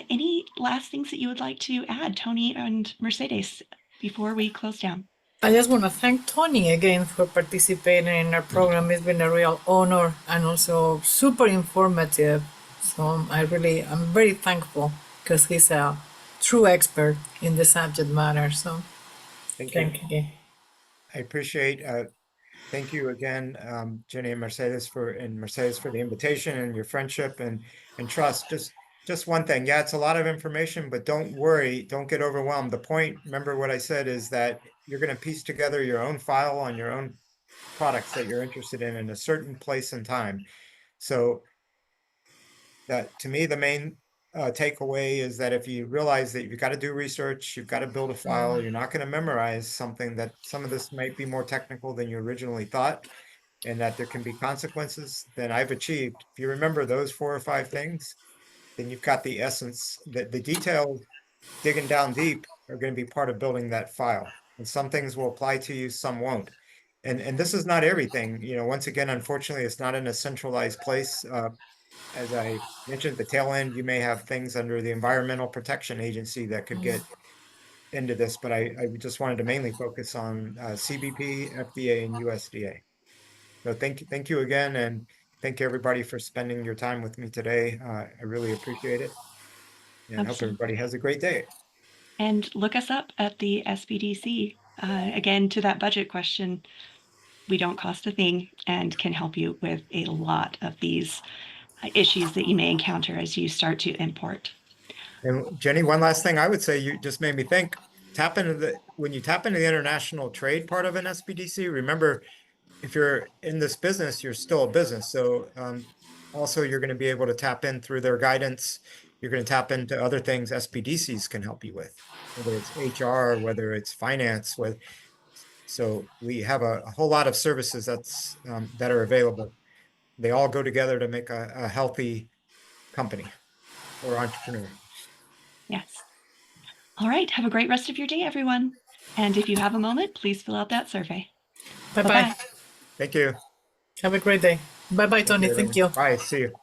Any last things that you would like to add, Tony and Mercedes, before we close down? I just want to thank Tony again for participating in our program. It's been a real honor and also super informative. So I'm very thankful because he's a true expert in the subject matter. So Thank you. thank you again. I appreciate, thank you again, Jenny and Mercedes for the invitation and your friendship and trust. Just one thing. Yeah, it's a lot of information, but don't worry, don't get overwhelmed. The point, remember what I said, is that you're going to piece together your own file on your own products that you're interested in a certain place and time. So that, to me, the main takeaway is that if you realize that you've got to do research, you've got to build a file, you're not going to memorize something, that some of this might be more technical than you originally thought, and that there can be consequences, then I've achieved. If you remember those 4 or 5 things, then you've got the essence. The details, digging down deep, are going to be part of building that file. And some things will apply to you, some won't. And this is not everything, once again, unfortunately, it's not in a centralized place. As I mentioned at the tail end, you may have things under the Environmental Protection Agency that could get into this, but I just wanted to mainly focus on CBP, FDA, and USDA. So thank you again, and thank you everybody for spending your time with me today. I really appreciate it, and hope Absolutely. everybody has a great day. And look us up at the SBDC. Again, to that budget question, we don't cost a thing and can help you with a lot of these issues that you may encounter as you start to import. And Jenny, one last thing I would say, you just made me think, when you tap into the international trade part of an SBDC, remember, if you're in this business, you're still a business. So also you're going to be able to tap in through their guidance. You're going to tap into other things SBDCs can help you with, whether it's HR, whether it's finance. So we have a whole lot of services that are available. They all go together to make a healthy company or entrepreneur. Yes. All right. Have a great rest of your day, everyone. And if you have a moment, please fill out that survey. Bye-bye. Thank you. Have a great day. Bye-bye, Tony. Thank you. Bye. See you.